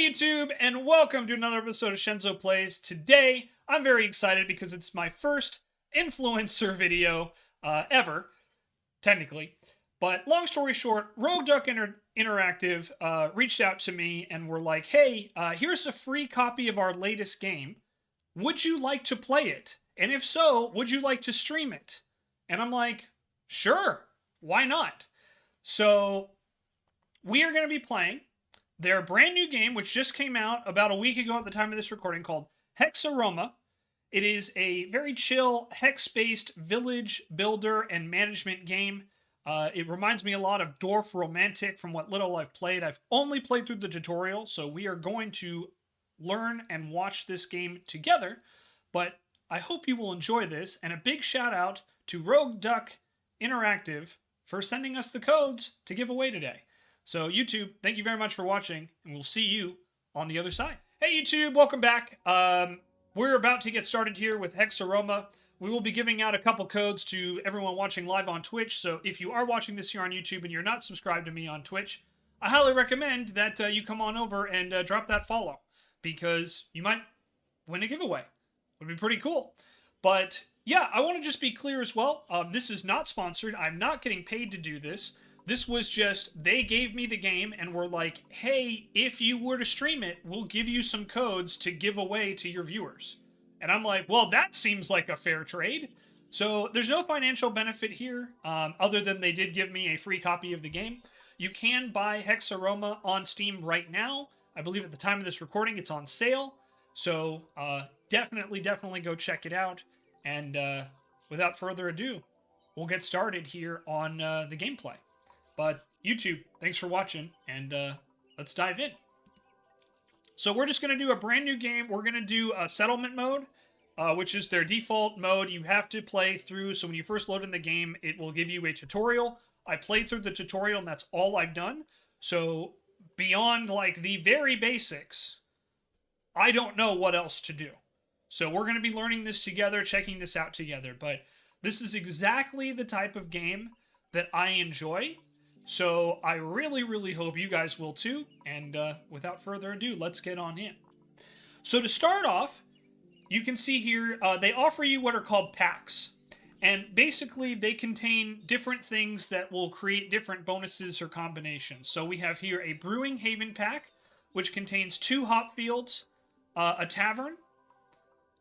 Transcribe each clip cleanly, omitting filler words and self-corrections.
Hey YouTube, and welcome to another episode of Shenzo Plays. Today, I'm very excited because it's my first influencer video ever, technically. But long story short, Rogue Duck Interactive reached out to me and were like, hey, here's a free copy of our latest game. Would you like to play it? And if so, would you like to stream it? And I'm like, sure, why not? So, we are going to be playing their brand new game, which just came out about a week ago at the time of this recording, called Hexaroma. It is a very chill, hex-based village builder and management game. It reminds me a lot of Dwarf Romantic from what little I've played. I've only played through the tutorial, so we are going to learn and watch this game together. But I hope you will enjoy this, and a big shout out to Rogue Duck Interactive for sending us the codes to give away today. So YouTube, thank you very much for watching, and we'll see you on the other side. Hey YouTube, welcome back. We're about to get started here with Hexaroma. We will be giving out a couple codes to everyone watching live on Twitch, so if you are watching this here on YouTube and you're not subscribed to me on Twitch, I highly recommend that you come on over and drop that follow, because you might win a giveaway. It would be pretty cool. But yeah, I want to just be clear as well. This is not sponsored. I'm not getting paid to do this. This was just, they gave me the game and were like, hey, if you were to stream it, we'll give you some codes to give away to your viewers. And I'm like, well, that seems like a fair trade. So there's no financial benefit here, other than they did give me a free copy of the game. You can buy Hexaroma on Steam right now. I believe at the time of this recording, it's on sale. So definitely go check it out. And without further ado, we'll get started here on the gameplay. But YouTube, thanks for watching, and let's dive in. So we're just going to do a brand new game. We're going to do a settlement mode, which is their default mode. You have to play through, so when you first load in the game, it will give you a tutorial. I played through the tutorial, and that's all I've done. So beyond, like, the very basics, I don't know what else to do. So we're going to be learning this together, checking this out together. But this is exactly the type of game that I enjoy. So I really hope you guys will too, and without further ado, let's get on in. So to start off, you can see here, they offer you what are called packs, and basically they contain different things that will create different bonuses or combinations. So we have here a Brewing Haven pack, which contains 2 hop fields, a tavern,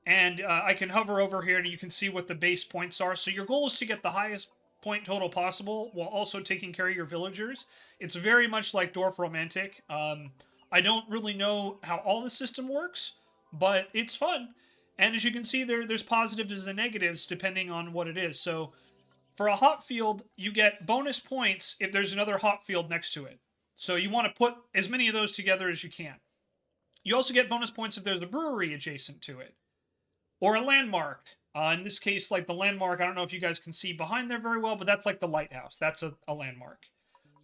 and I can hover over here and you can see what the base points are. So your goal is to get the highest point total possible while also taking care of your villagers. It's very much like Dwarf Romantic. I don't really know how all the system works, but it's fun. And as you can see, there's positives and negatives depending on what it is. So for a hop field, you get bonus points if there's another hop field next to it. So you want to put as many of those together as you can. You also get bonus points if there's a brewery adjacent to it, or a landmark. In this case, like the landmark, I don't know if you guys can see behind there very well, but that's like the lighthouse. That's a landmark.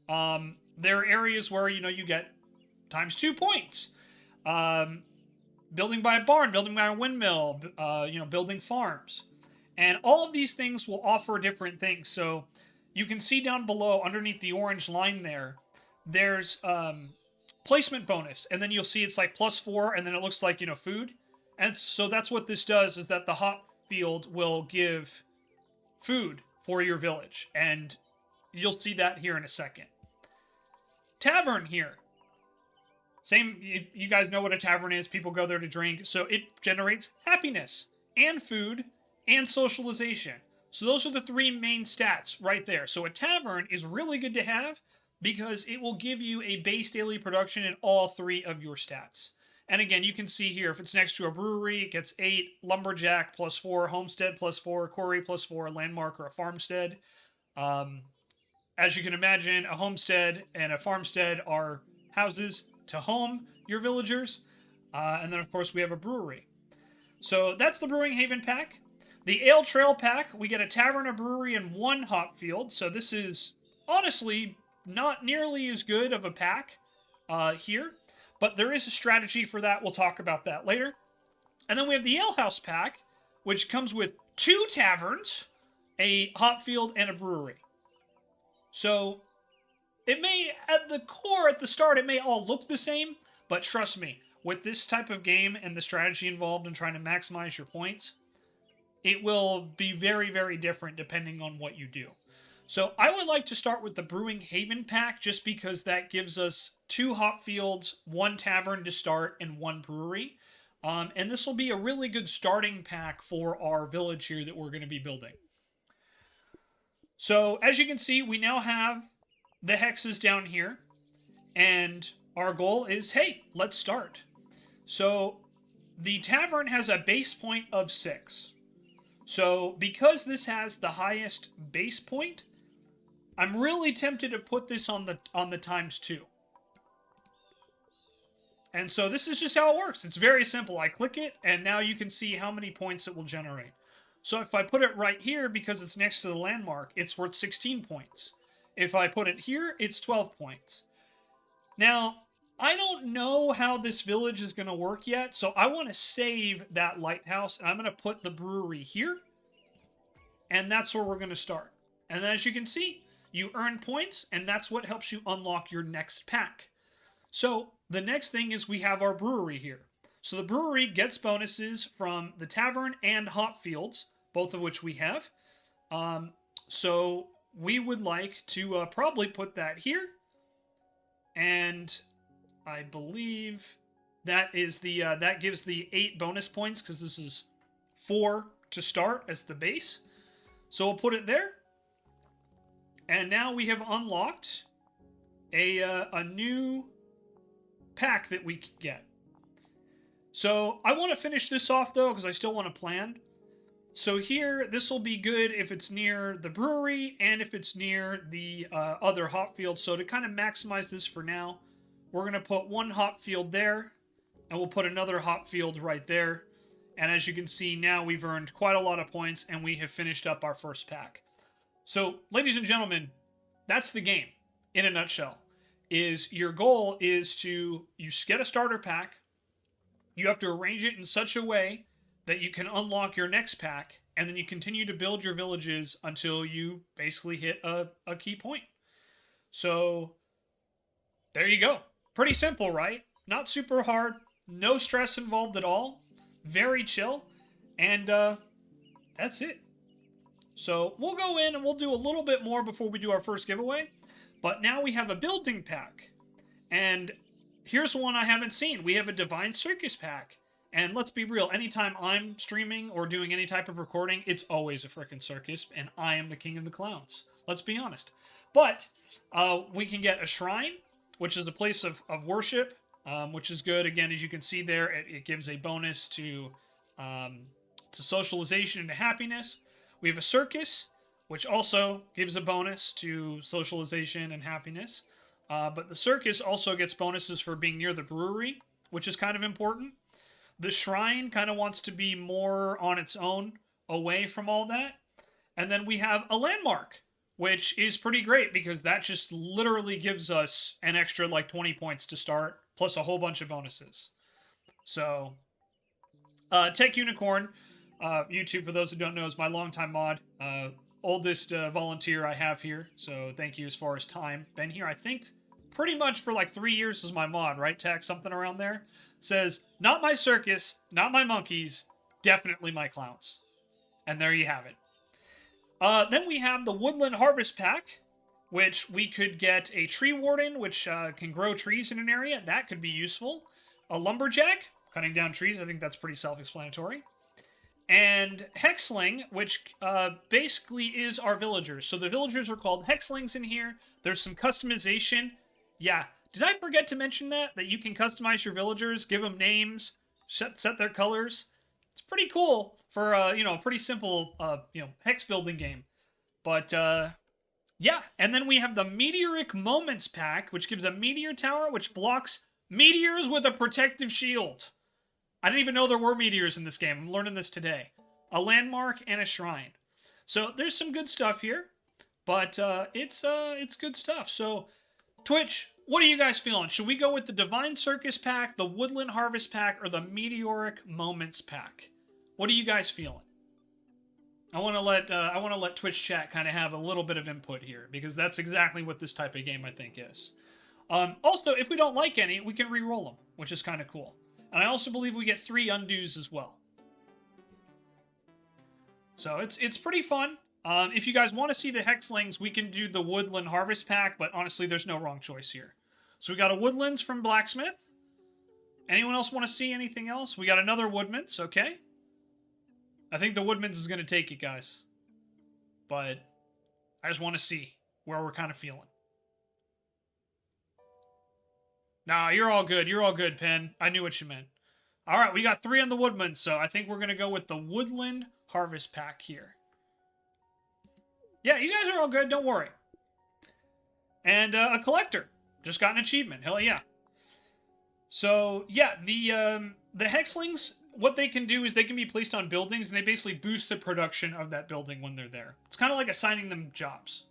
There are areas where, you get ×2 points. Building by a barn, building by a windmill, building farms. And all of these things will offer different things. So you can see down below, underneath the orange line there's placement bonus. And then you'll see it's like +4, and then it looks like, food. And so that's what this does, is that the hop field will give food for your village, and you'll see that here in a second. Tavern here. Same, you guys know what a tavern is. People go there to drink, so it generates happiness, and food, and socialization. So those are the 3 main stats right there. So a tavern is really good to have, because it will give you a base daily production in all 3 of your stats. And again, you can see here, if it's next to a brewery, it gets 8, lumberjack +4, homestead +4, quarry +4, landmark, or a farmstead. As you can imagine, a homestead and a farmstead are houses to home your villagers. And then, of course, we have a brewery. So that's the Brewing Haven pack. The Ale Trail pack, we get a tavern, a brewery, and 1 hop field. So this is, honestly, not nearly as good of a pack here. But there is a strategy for that. We'll talk about that later. And then we have the Ale House pack, which comes with 2 taverns, a hop field, and a brewery. So it may, at the core, at the start, it may all look the same, But trust me, with this type of game and the strategy involved in trying to maximize your points, it will be very, very different depending on what you do. So I would like to start with the Brewing Haven pack just because that gives us 2 hop fields, 1 tavern to start, and 1 brewery. And this will be a really good starting pack for our village here that we're going to be building. So as you can see, we now have the hexes down here. And our goal is, hey, let's start. So the tavern has a base point of 6. So because this has the highest base point, I'm really tempted to put this on the times 2. And so this is just how it works. It's very simple. I click it, and now you can see how many points it will generate. So if I put it right here, because it's next to the landmark, it's worth 16 points. If I put it here, it's 12 points. Now, I don't know how this village is going to work yet, so I want to save that lighthouse, and I'm going to put the brewery here, and that's where we're going to start. And as you can see, you earn points, and that's what helps you unlock your next pack. So the next thing is we have our brewery here. So the brewery gets bonuses from the tavern and hop fields, both of which we have. So we would like to probably put that here. And I believe that is the that gives the 8 bonus points because this is 4 to start as the base. So we'll put it there. And now we have unlocked a new pack that we can get. So I want to finish this off though because I still want to plan. So here, this will be good if it's near the brewery and if it's near the other hop field. So to kind of maximize this for now, we're going to put 1 hop field there, and we'll put another hop field right there. And as you can see, now we've earned quite a lot of points, and we have finished up our first pack. So, ladies and gentlemen, that's the game in a nutshell. Is your goal is to you get a starter pack. You have to arrange it in such a way that you can unlock your next pack, and then you continue to build your villages until you basically hit a key point. So, there you go. Pretty simple, right? Not super hard. No stress involved at all. Very chill. And that's it. So, we'll go in and we'll do a little bit more before we do our first giveaway. But now we have a building pack. And here's one I haven't seen. We have a Divine Circus pack. And let's be real, anytime I'm streaming or doing any type of recording, it's always a frickin' circus, and I am the king of the clowns. Let's be honest. But we can get a shrine, which is a place of worship, which is good. Again, as you can see there, it gives a bonus to socialization and to happiness. We have a circus, which also gives a bonus to socialization and happiness. But the circus also gets bonuses for being near the brewery, which is kind of important. The shrine kind of wants to be more on its own, away from all that. And then we have a landmark, which is pretty great because that just literally gives us an extra like 20 points to start, plus a whole bunch of bonuses. So, Tech Unicorn, YouTube, for those who don't know, is my longtime mod. Oldest volunteer I have here, so thank you as far as time. Been here, I think, pretty much for like 3 years as my mod, right, Tech? Something around there. Says, not my circus, not my monkeys, definitely my clowns. And there you have it. Then we have the Woodland Harvest Pack, which we could get a Tree Warden, which can grow trees in an area. That could be useful. A Lumberjack, cutting down trees. I think that's pretty self-explanatory. And Hexling, which basically is our villagers. So the villagers are called Hexlings in here. There's some customization. Yeah. Did I forget to mention that you can customize your villagers, give them names, set their colors? It's pretty cool for a pretty simple hex building game. But yeah, and then we have the Meteoric Moments pack, which gives a meteor tower which blocks meteors with a protective shield. I didn't even know there were meteors in this game. I'm learning this today. A landmark and a shrine. So there's some good stuff here, but it's good stuff. So Twitch, what are you guys feeling? Should we go with the Divine Circus pack, the Woodland Harvest pack, or the Meteoric Moments pack? What are you guys feeling? I want to let Twitch chat kind of have a little bit of input here because that's exactly what this type of game I think is. Also, if we don't like any, we can re-roll them, which is kind of cool. And I also believe we get 3 undos as well. So it's pretty fun. If you guys want to see the Hexlings, we can do the Woodland Harvest Pack, but honestly, there's no wrong choice here. So we got a Woodlands from Blacksmith. Anyone else want to see anything else? We got another Woodman's, okay. I think the Woodman's is going to take it, guys. But I just want to see where we're kind of feeling. Nah, you're all good. You're all good, Pen. I knew what you meant. All right, we got 3 on the Woodman, so I think we're going to go with the Woodland Harvest Pack here. Yeah, you guys are all good. Don't worry. And a collector. Just got an achievement. Hell yeah. So, yeah, the Hexlings, what they can do is they can be placed on buildings, and they basically boost the production of that building when they're there. It's kind of like assigning them jobs.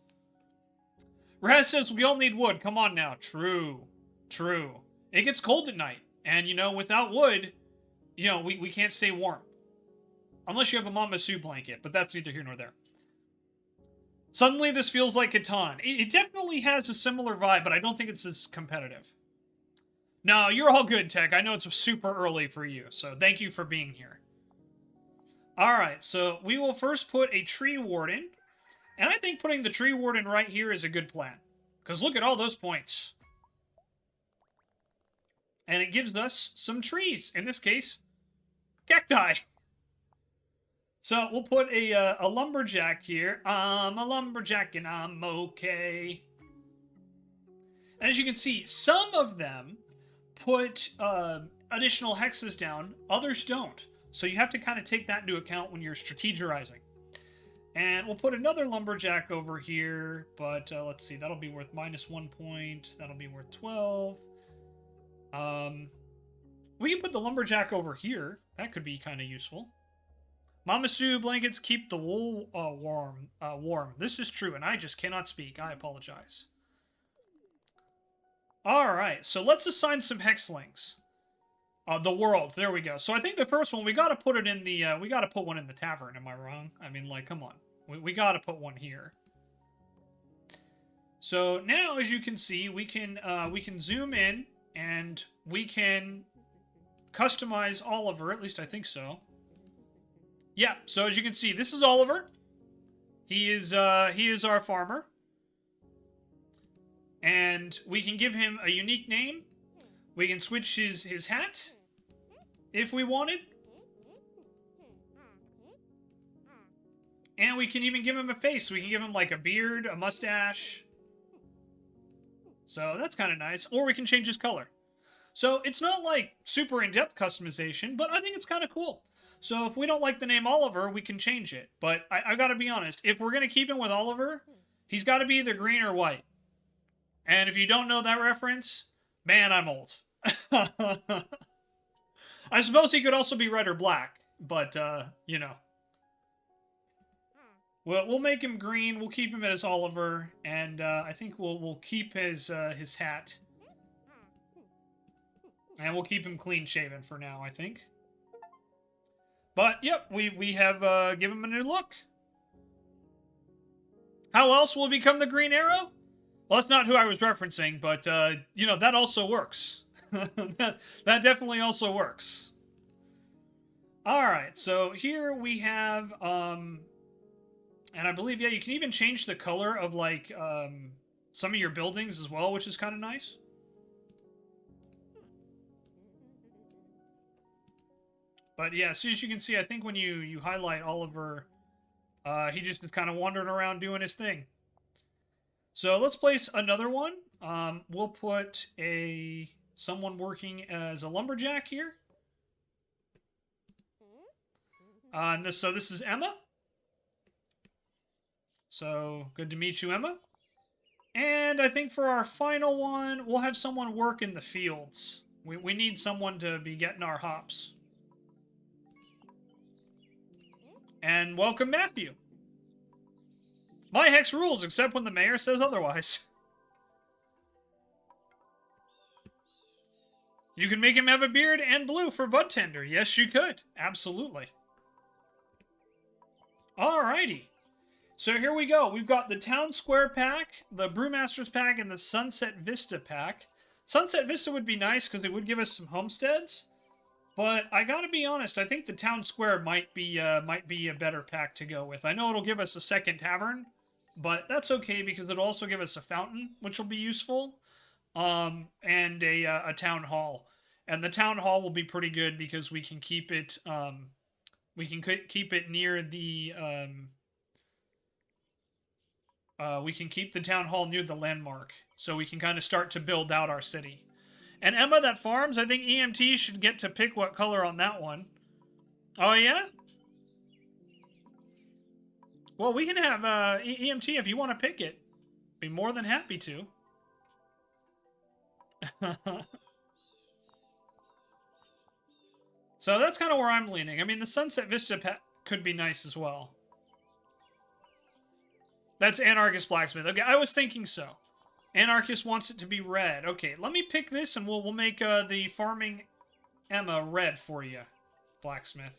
Raz says, we all need wood. Come on now. True. True. It gets cold at night. And, you know, without wood, you know, we can't stay warm. Unless you have a Mama Sue blanket, but that's neither here nor there. Suddenly, this feels like Catan. It definitely has a similar vibe, but I don't think it's as competitive. No, you're all good, Tech. I know it's super early for you, so thank you for being here. Alright, so we will first put a Tree Warden. And I think putting the Tree Warden right here is a good plan. Because look at all those points. And it gives us some trees. In this case, cacti. So we'll put a lumberjack here. I'm a lumberjack and I'm okay. And as you can see, some of them put additional hexes down. Others don't. So you have to kind of take that into account when you're strategizing. And we'll put another lumberjack over here. But let's see. That'll be worth -1 point. That'll be worth 12. We can put the lumberjack over here. That could be kind of useful. Mama Sue blankets keep the wool warm. This is true, and I just cannot speak. I apologize. Alright, so let's assign some hexlings. The world. There we go. So I think the first one, we gotta put it in the, we gotta put one in the tavern. Am I wrong? I mean, like, come on. We gotta put one here. So now, as you can see, we can zoom in, and we can customize Oliver. At least I think so. Yeah, so as you can see, this is Oliver. He is our farmer. And we can give him a unique name. We can switch his hat if we wanted. And we can even give him a face. We can give him like a beard, a mustache. So that's kind of nice. Or we can change his color. So it's not like super in-depth customization, but I think it's kind of cool. So if we don't like the name Oliver, we can change it. But I gotta be honest, if we're gonna keep him with Oliver, he's gotta be either green or white. And if you don't know that reference, man, I'm old. I suppose he could also be red or black, but, you know. Well, we'll make him green, we'll keep him as Oliver, and I think we'll keep his hat. And we'll keep him clean-shaven for now, I think. But, yep, we have given him a new look. How else will it become the Green Arrow? Well, that's not who I was referencing, but, you know, that also works. that definitely also works. Alright, so here we have, and I believe, yeah, you can even change the color of, like, some of your buildings as well, which is kind of nice. But yeah, so as you can see, I think when you highlight Oliver, he just is kind of wandering around doing his thing. So let's place another one. We'll put someone working as a lumberjack here. So this is Emma. So good to meet you, Emma. And I think for our final one, we'll have someone work in the fields. We need someone to be getting our hops. And welcome, Matthew. My hex rules, except when the mayor says otherwise. You can make him have a beard and blue for bud tender. Yes, you could. Absolutely. Alrighty. So here we go. We've got the Town Square pack, the Brewmasters pack, and the Sunset Vista pack. Sunset Vista would be nice because it would give us some homesteads. But I gotta be honest, I think the Town Square might be a better pack to go with. I know it'll give us a second tavern, but that's okay because it'll also give us a fountain, which will be useful, and a town hall. And the town hall will be pretty good because we can keep it keep it near the we can keep the town hall near the landmark, so we can kind of start to build out our city. And Emma that farms, I think EMT should get to pick what color on that one. Oh, yeah? Well, we can have EMT if you want to pick it. Be more than happy to. So that's kind of where I'm leaning. I mean, the Sunset Vista could be nice as well. That's Anarchist Blacksmith. Okay, I was thinking so. Anarchist wants it to be red. Okay, let me pick this and we'll make the Farming Emma red for you, Blacksmith.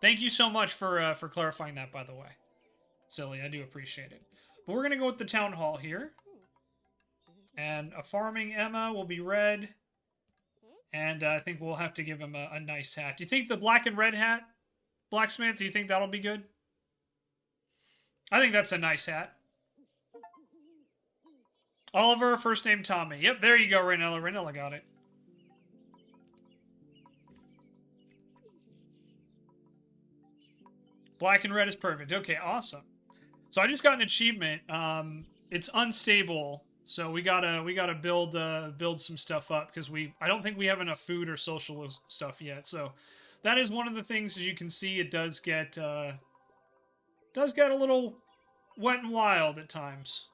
Thank you so much for clarifying that, by the way. Silly, I do appreciate it. But we're going to go with the Town Hall here. And a Farming Emma will be red. And I think we'll have to give him a nice hat. Do you think the black and red hat, Blacksmith, do you think that'll be good? I think that's a nice hat. Oliver, first name Tommy. Yep, there you go, Rainella. Rainella got it. Black and red is perfect. Okay, awesome. So I just got an achievement. It's unstable, so we gotta build some stuff up because I don't think we have enough food or social stuff yet. So that is one of the things. As you can see, it does get a little wet and wild at times.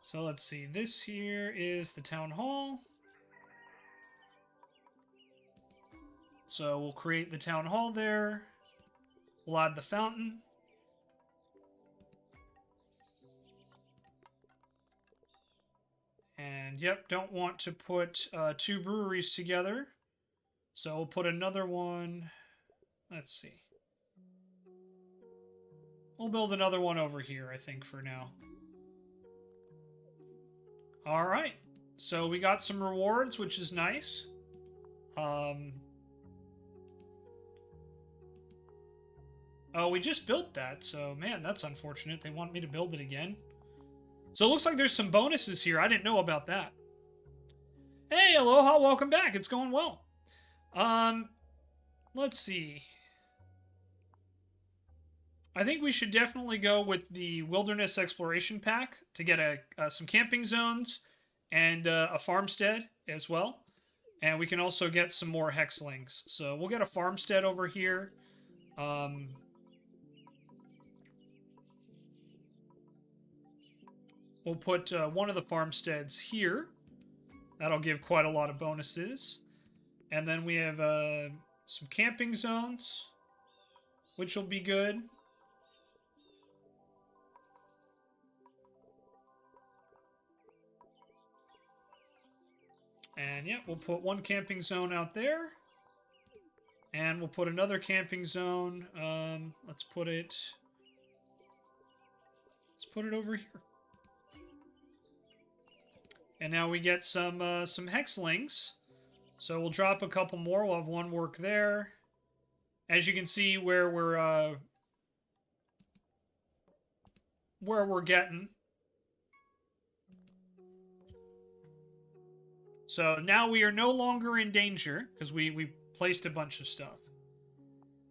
So let's see. This here is the town hall. So we'll create the town hall there. We'll add the fountain. And yep, don't want to put two breweries together. So we'll put another one. Let's see. We'll build another one over here, I think, for now. Alright, so we got some rewards, which is nice. Oh, we just built that, so man, that's unfortunate. They want me to build it again. So it looks like there's some bonuses here. I didn't know about that. Hey, Aloha, welcome back. It's going well. Let's see. I think we should definitely go with the Wilderness Exploration Pack to get some camping zones and a farmstead as well. And we can also get some more hexlings. So we'll get a farmstead over here. We'll put one of the farmsteads here. That'll give quite a lot of bonuses. And then we have some camping zones, which will be good. And yeah, we'll put one camping zone out there. And we'll put another camping zone. Let's put it over here. And now we get some hexlings. So we'll drop a couple more. We'll have one work there. As you can see, where we're getting. So now we are no longer in danger because we placed a bunch of stuff.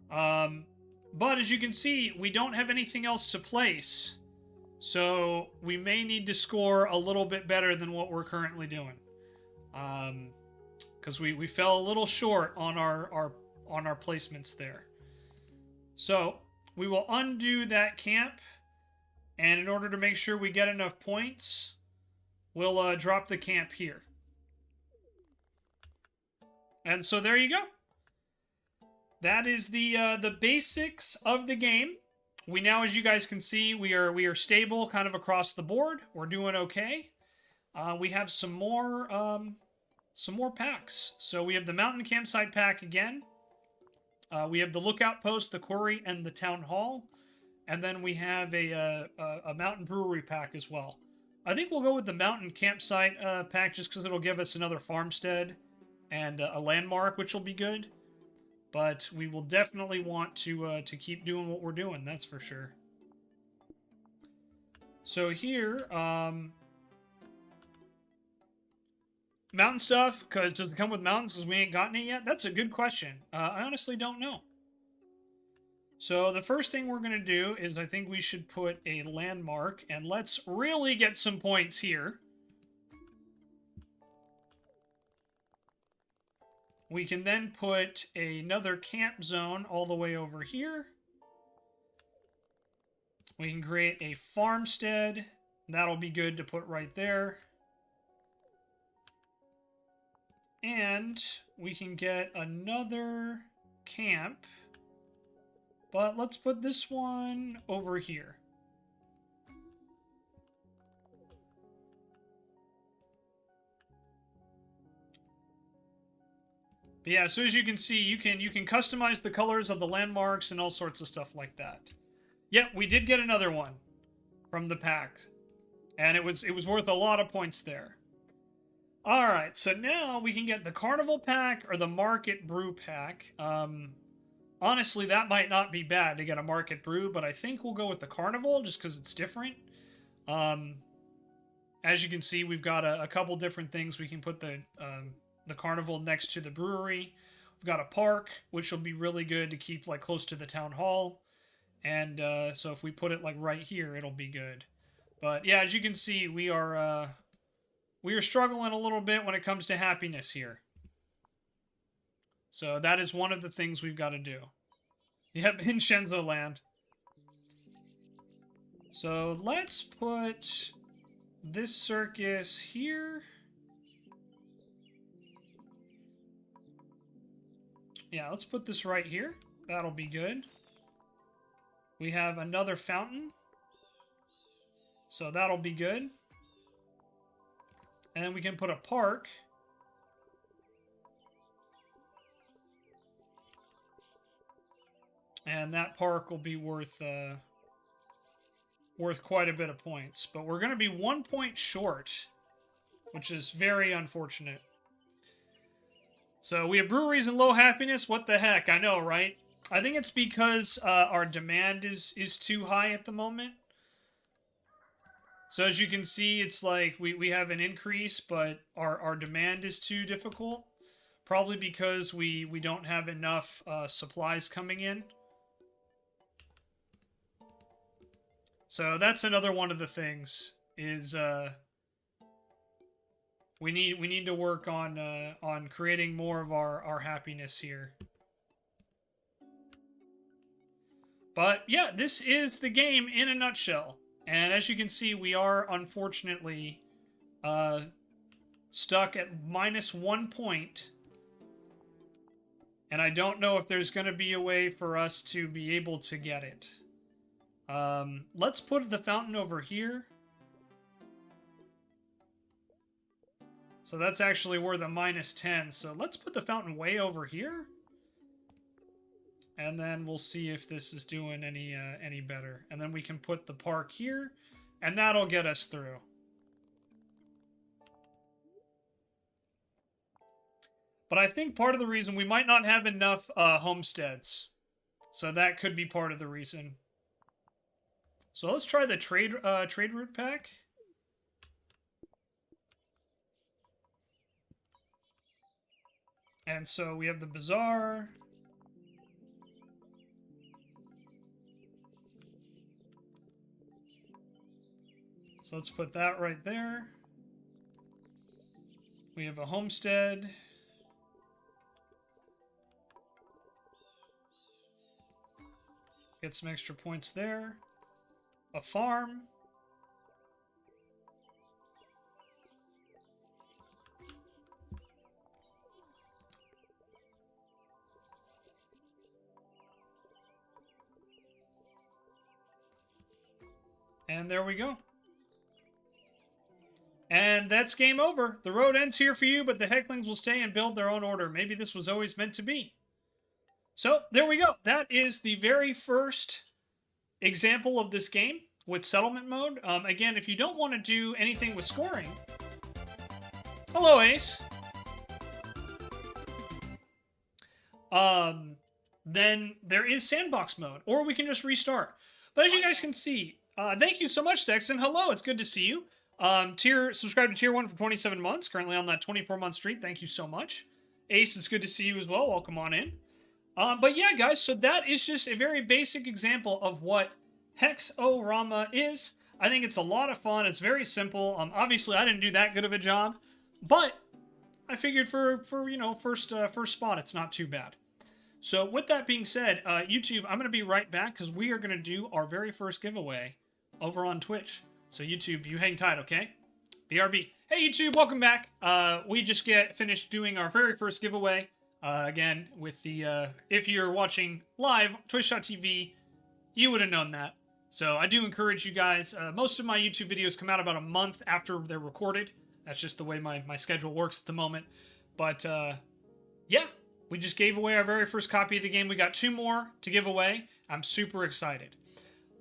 But as you can see, we don't have anything else to place. So we may need to score a little bit better than what we're currently doing. Because we fell a little short on our placements there. So we will undo that camp. And in order to make sure we get enough points, we'll drop the camp here. And so there you go. That is the basics of the game. We now, as you guys can see, we are stable kind of across the board. We're doing okay. We have some more packs. So we have the Mountain Campsite pack again. We have the Lookout Post, the Quarry, and the Town Hall. and then we have a mountain brewery pack as well. I think we'll go with the mountain campsite pack just because it'll give us another farmstead and a landmark, which will be good. But we will definitely want to keep doing what we're doing, that's for sure. So here, mountain stuff, because does it come with mountains because we ain't gotten it yet? That's a good question. I honestly don't know. So the first thing we're going to do is I think we should put a landmark, and let's really get some points here. We can then put another camp zone all the way over here. We can create a farmstead. That'll be good to put right there. And we can get another camp. But let's put this one over here. But yeah, so as you can see, you can customize the colors of the landmarks and all sorts of stuff like that. Yep, we did get another one from the pack. And it was worth a lot of points there. Alright, so now we can get the Carnival pack or the Market Brew pack. Honestly, that might not be bad to get a Market Brew, but I think we'll go with the Carnival just because it's different. As you can see, we've got a couple different things. We can put the Carnival next to the brewery. We've got a park, which will be really good to keep like close to the town hall. And so if we put it like right here, it'll be good. But yeah, as you can see, we are struggling a little bit when it comes to happiness here. So that is one of the things we've got to do. Yep, in Shenzo land. So let's put this circus here. Yeah, let's put this right here. That'll be good. We have another fountain. So that'll be good. And then we can put a park. And that park will be worth quite a bit of points. But we're going to be 1 point short, which is very unfortunate. So we have breweries and low happiness. What the heck? I know, right? I think it's because our demand is too high at the moment. So as you can see, it's like we have an increase, but our demand is too difficult. Probably because we don't have enough supplies coming in. So that's another one of the things is we need to work on creating more of our happiness here. But yeah, this is the game in a nutshell. And as you can see, we are unfortunately stuck at -1 point. And I don't know if there's going to be a way for us to be able to get it. Let's put the fountain over here. So that's actually worth a -10. So let's put the fountain way over here. And then we'll see if this is doing any better. And then we can put the park here. And that'll get us through. But I think part of the reason we might not have enough homesteads. So that could be part of the reason. So let's try the trade route pack. And so we have the bazaar. So let's put that right there. We have a homestead. Get some extra points there. A farm. And there we go. And that's game over. The road ends here for you, but the Hecklings will stay and build their own order. Maybe this was always meant to be. So, there we go. That is the very first example of this game with settlement mode. Again, if you don't want to do anything with scoring... Hello, Ace. Then there is sandbox mode, or we can just restart. But as you guys can see, thank you so much, Dexon. Hello, it's good to see you. Subscribe to Tier 1 for 27 months, currently on that 24-month streak. Thank you so much. Ace, it's good to see you as well. Welcome on in. But yeah, guys, so that is just a very basic example of what Hexaroma is. I think it's a lot of fun. It's very simple. Obviously, I didn't do that good of a job, but I figured for you know, first spot, it's not too bad. So with that being said, YouTube, I'm going to be right back because we are going to do our very first giveaway over on Twitch. So YouTube, you hang tight, okay? BRB. Hey YouTube, welcome back. We just finished doing our very first giveaway. Again, with the, if you're watching live, twitch.tv, you would have known that. So I do encourage you guys, most of my YouTube videos come out about a month after they're recorded. That's just the way my schedule works at the moment. But, yeah. We just gave away our very first copy of the game. We got 2 more to give away. I'm super excited.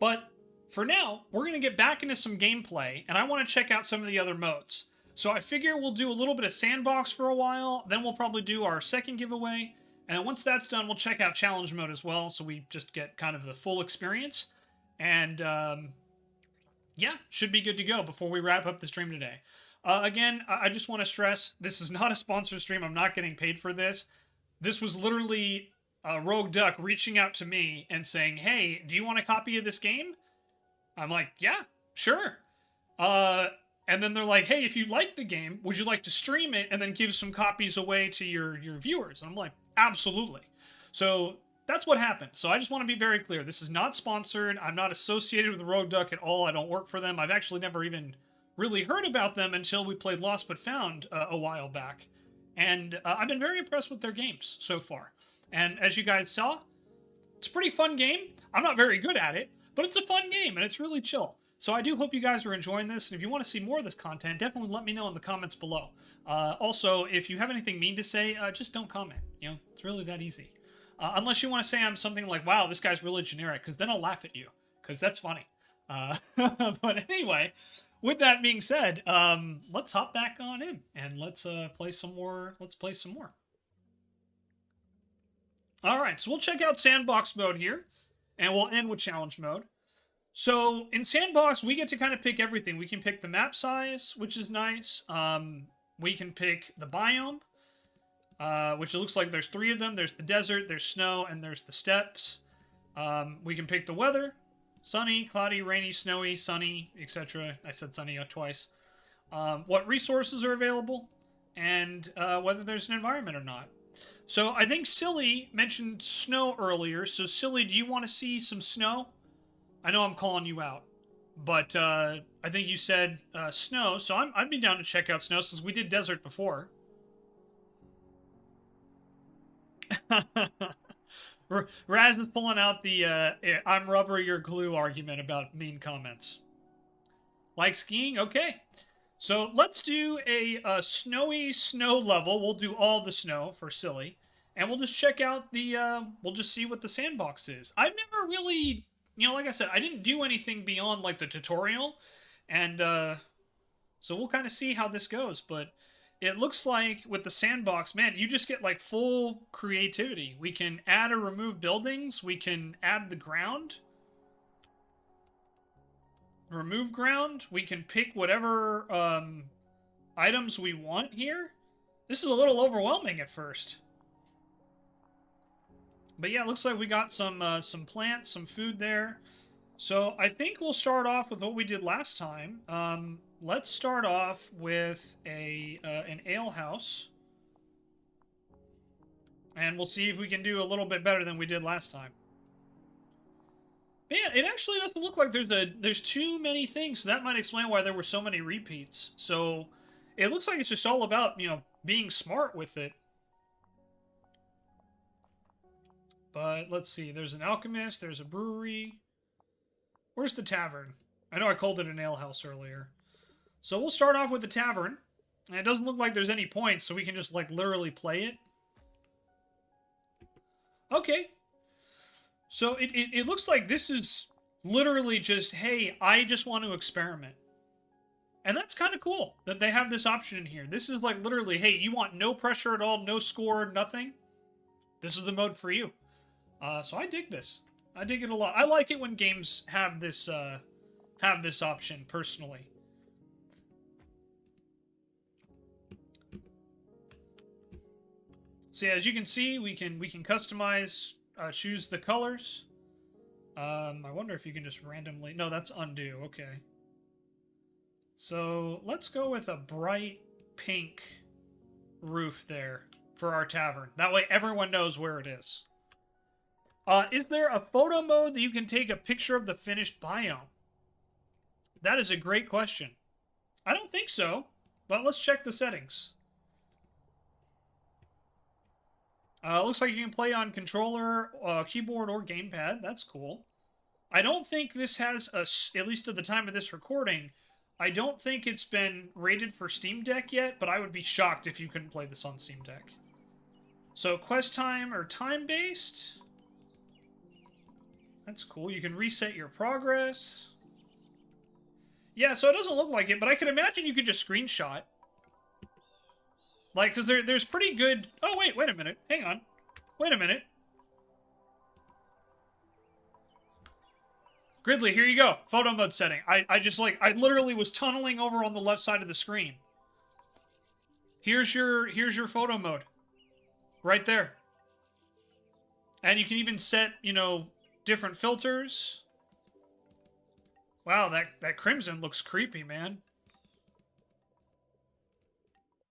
But for now, we're going to get back into some gameplay, and I want to check out some of the other modes. So I figure we'll do a little bit of sandbox for a while, then we'll probably do our second giveaway, and once that's done, we'll check out challenge mode as well, so we just get kind of the full experience. And, yeah, should be good to go before we wrap up the stream today. Again, I just want to stress, this is not a sponsored stream. I'm not getting paid for this. This was literally Rogue Duck reaching out to me and saying, hey, do you want a copy of this game? I'm like, yeah, sure. And then they're like, hey, if you like the game, would you like to stream it and then give some copies away to your viewers? And I'm like, absolutely. So that's what happened. So I just want to be very clear. This is not sponsored. I'm not associated with Rogue Duck at all. I don't work for them. I've actually never even really heard about them until we played Lost But Found a while back. And I've been very impressed with their games so far. And as you guys saw, it's a pretty fun game. I'm not very good at it, but it's a fun game, and it's really chill. So I do hope you guys are enjoying this, and if you want to see more of this content, definitely let me know in the comments below. Also, if you have anything mean to say, just don't comment. You know, it's really that easy. Unless you want to say I'm something like, wow, this guy's really generic, because then I'll laugh at you, because that's funny. But anyway... With that being said, let's hop back on in and let's play some more. All right, so we'll check out sandbox mode here, and we'll end with challenge mode. So in sandbox, we get to kind of pick everything. We can pick the map size, which is nice. We can pick the biome, which it looks like there's 3 of them. There's the desert, there's snow, and there's the steppes. We can pick the weather. Sunny, cloudy, rainy, snowy, sunny, etc. I said sunny twice. What resources are available, and whether there's an environment or not. So I think Silly mentioned snow earlier. So Silly, do you want to see some snow? I know I'm calling you out, but I think you said snow. So I'd be down to check out snow since we did desert before. Raz is pulling out the I'm rubber, you're glue argument about mean comments. Like skiing? Okay. So let's do a snowy snow level. We'll do all the snow for Silly. And we'll just check out the, we'll just see what the sandbox is. I've never really, you know, like I said, I didn't do anything beyond like the tutorial. And so we'll kind of see how this goes. But it looks like with the sandbox, man, you just get like full creativity. We can add or remove buildings. We can add the ground. Remove ground. We can pick whatever items we want here. This is a little overwhelming at first. But yeah, it looks like we got some plants, some food there. So I think we'll start off with what we did last time. Let's start off with an ale house. And we'll see if we can do a little bit better than we did last time. But yeah, it actually doesn't look like there's too many things, so that might explain why there were so many repeats. So it looks like it's just all about, you know, being smart with it. But let's see, there's an alchemist, there's a brewery. Where's the tavern? I know I called it an ale house earlier. So we'll start off with the tavern. And it doesn't look like there's any points, so we can just, like, literally play it. Okay. So it looks like this is Literally just, hey, I just want to experiment. And that's kind of cool that they have this option in here. This is like literally, hey, you want no pressure at all, no score, nothing? This is the mode for you. So I dig this. I dig it a lot. I like it when games have this option personally. So yeah, as you can see, we can customize, choose the colors. I wonder if you can just randomly. No, that's undo. Okay. So let's go with a bright pink roof there for our tavern. That way everyone knows where it is. Is there a photo mode that you can take a picture of the finished biome? That is a great question. I don't think so, but let's check the settings. Looks like you can play on controller, keyboard, or gamepad. That's cool. I don't think this has at least at the time of this recording, I don't think it's been rated for Steam Deck yet, but I would be shocked if you couldn't play this on Steam Deck. So quest time or time-based. That's cool. You can reset your progress. Yeah, so it doesn't look like it, but I could imagine you could just screenshot. Like, because there's pretty good... Oh, wait a minute. Hang on. Wait a minute. Gridley, here you go. Photo mode setting. I literally was tunneling over on the left side of the screen. Here's your photo mode. Right there. And you can even set, you know, different filters. Wow, that crimson looks creepy, man.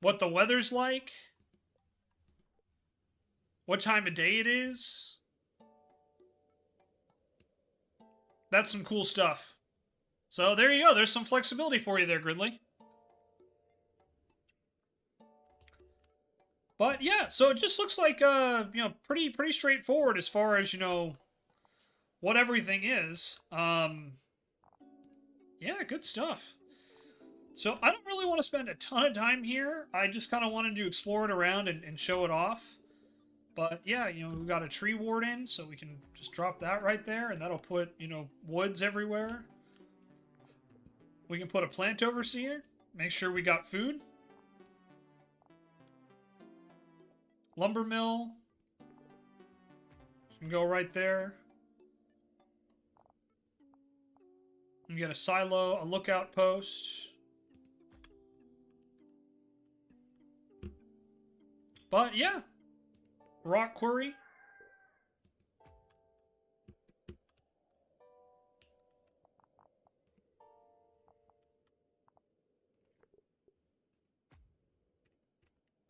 What the weather's like. What time of day it is. That's some cool stuff. So there you go. There's some flexibility for you there, Gridley. But yeah, so it just looks like you know, pretty straightforward as far as, you know, what everything is. Yeah, good stuff. So I don't really want to spend a ton of time here. I just kind of wanted to explore it around and show it off. But yeah, you know, we've got a tree warden, so we can just drop that right there, and that'll put, you know, woods everywhere. We can put a plant overseer, make sure we got food. Lumber mill. Can go right there. You get a silo, a lookout post. But yeah, rock quarry.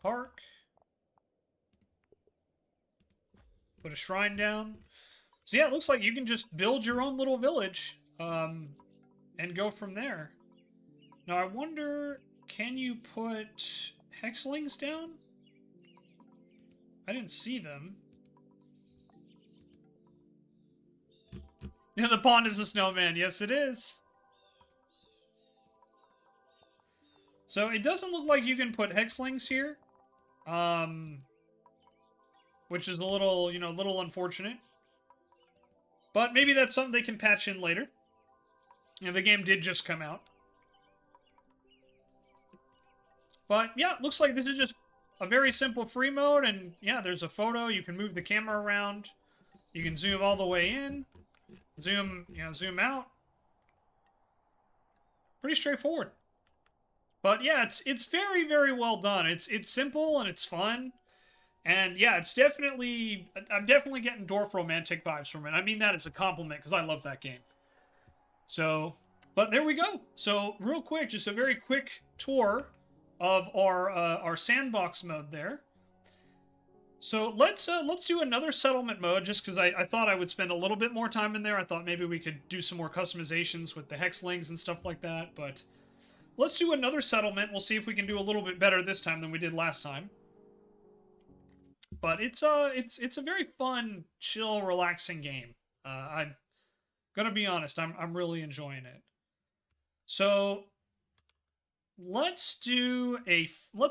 Park. Put a shrine down. So yeah, it looks like you can just build your own little village and go from there. Now I wonder, can you put hexlings down? I didn't see them. Yeah, the pond is a snowman. Yes, it is. So it doesn't look like you can put hexlings here. Which is a little, you know, a little unfortunate. But maybe that's something they can patch in later. You know, the game did just come out. But yeah, it looks like this is just a very simple free mode, and yeah, there's a photo. You can move the camera around. You can zoom all the way in. Zoom, you know, zoom out. Pretty straightforward. But yeah, it's very, very well done. It's simple and it's fun. And yeah, it's definitely... I'm definitely getting Dwarf Romantic vibes from it. I mean that as a compliment, because I love that game. So, but there we go. So, real quick, just a very quick tour of our sandbox mode there. So, let's do another settlement mode, just because I thought I would spend a little bit more time in there. I thought maybe we could do some more customizations with the hexlings and stuff like that, but... Let's do another settlement. We'll see if we can do a little bit better this time than we did last time. But it's a very fun, chill, relaxing game. I'm gonna be honest, I'm really enjoying it. So let's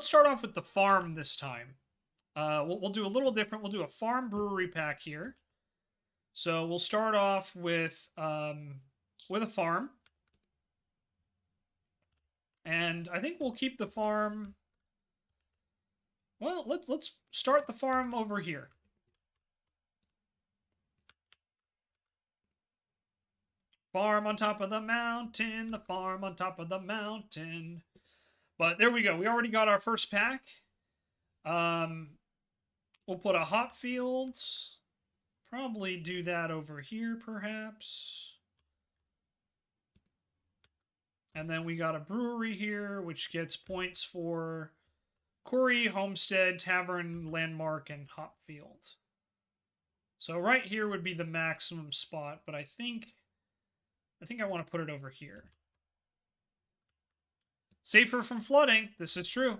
start off with the farm this time. We'll do a little different. We'll do a farm brewery pack here. So we'll start off with a farm. And I think we'll keep the farm. Well, let's start the farm over here. Farm on top of the mountain, the farm on top of the mountain. But there we go. We already got our first pack. We'll put a hop field. Probably do that over here, perhaps. And then we got a brewery here, which gets points for quarry, homestead, tavern, landmark, and hop field. So right here would be the maximum spot, but I think I want to put it over here. Safer from flooding. This is true.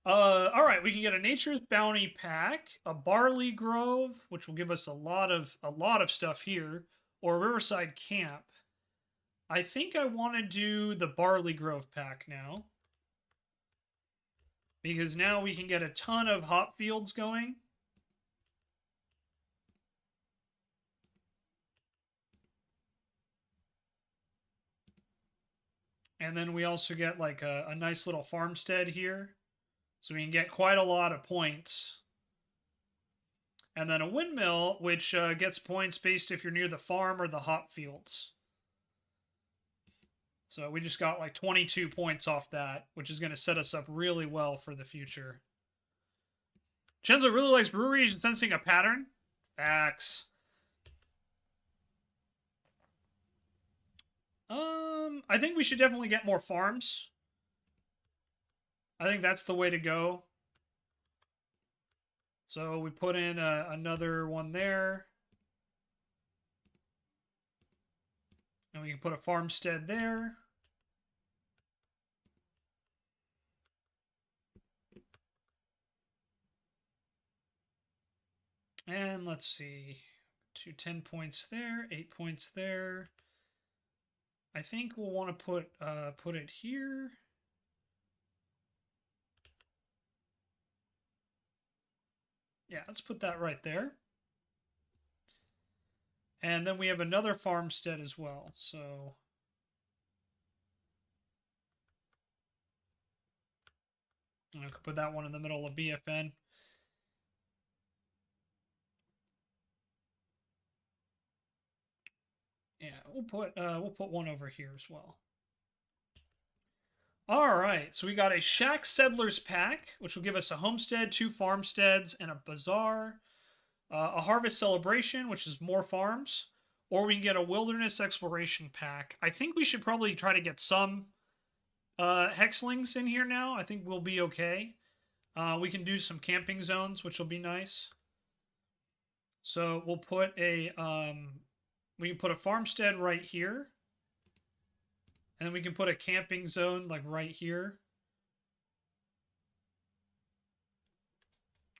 All right, we can get a Nature's Bounty pack, a Barley Grove, which will give us a lot of stuff here, or Riverside Camp. I think I want to do the Barley Grove pack now, because now we can get a ton of hop fields going. And then we also get like a nice little farmstead here. So we can get quite a lot of points. And then a windmill, which gets points based if you're near the farm or the hop fields. So we just got like 22 points off that, which is going to set us up really well for the future. Shenzo really likes breweries and sensing a pattern. Facts. I think we should definitely get more farms. I think that's the way to go. So we put in another one there. And we can put a farmstead there. And let's see. 10 points there, 8 points there. I think we'll want to put it here. Yeah, let's put that right there. And then we have another farmstead as well. So I could put that one in the middle of BFN. Yeah, we'll put one over here as well. All right, so we got a Shack Settlers pack, which will give us a homestead, 2 farmsteads, and a bazaar. A Harvest Celebration, which is more farms. Or we can get a Wilderness Exploration pack. I think we should probably try to get some hexlings in here now. I think we'll be okay. We can do some camping zones, which will be nice. So we'll put we can put a farmstead right here. And then we can put a camping zone like right here.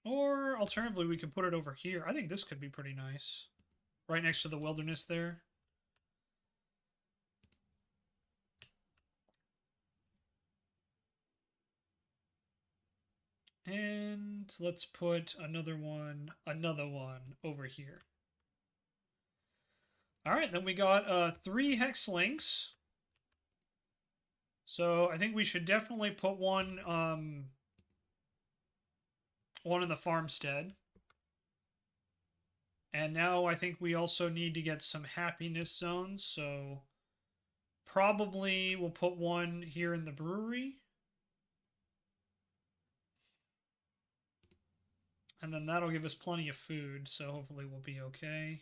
Or alternatively, we could put it over here. I think this could be pretty nice. Right next to the wilderness there. And let's put another one over here. All right, then we got 3 hexlings. So I think we should definitely put one in the farmstead. And now I think we also need to get some happiness zones. So probably we'll put one here in the brewery. And then that'll give us plenty of food. So hopefully we'll be okay.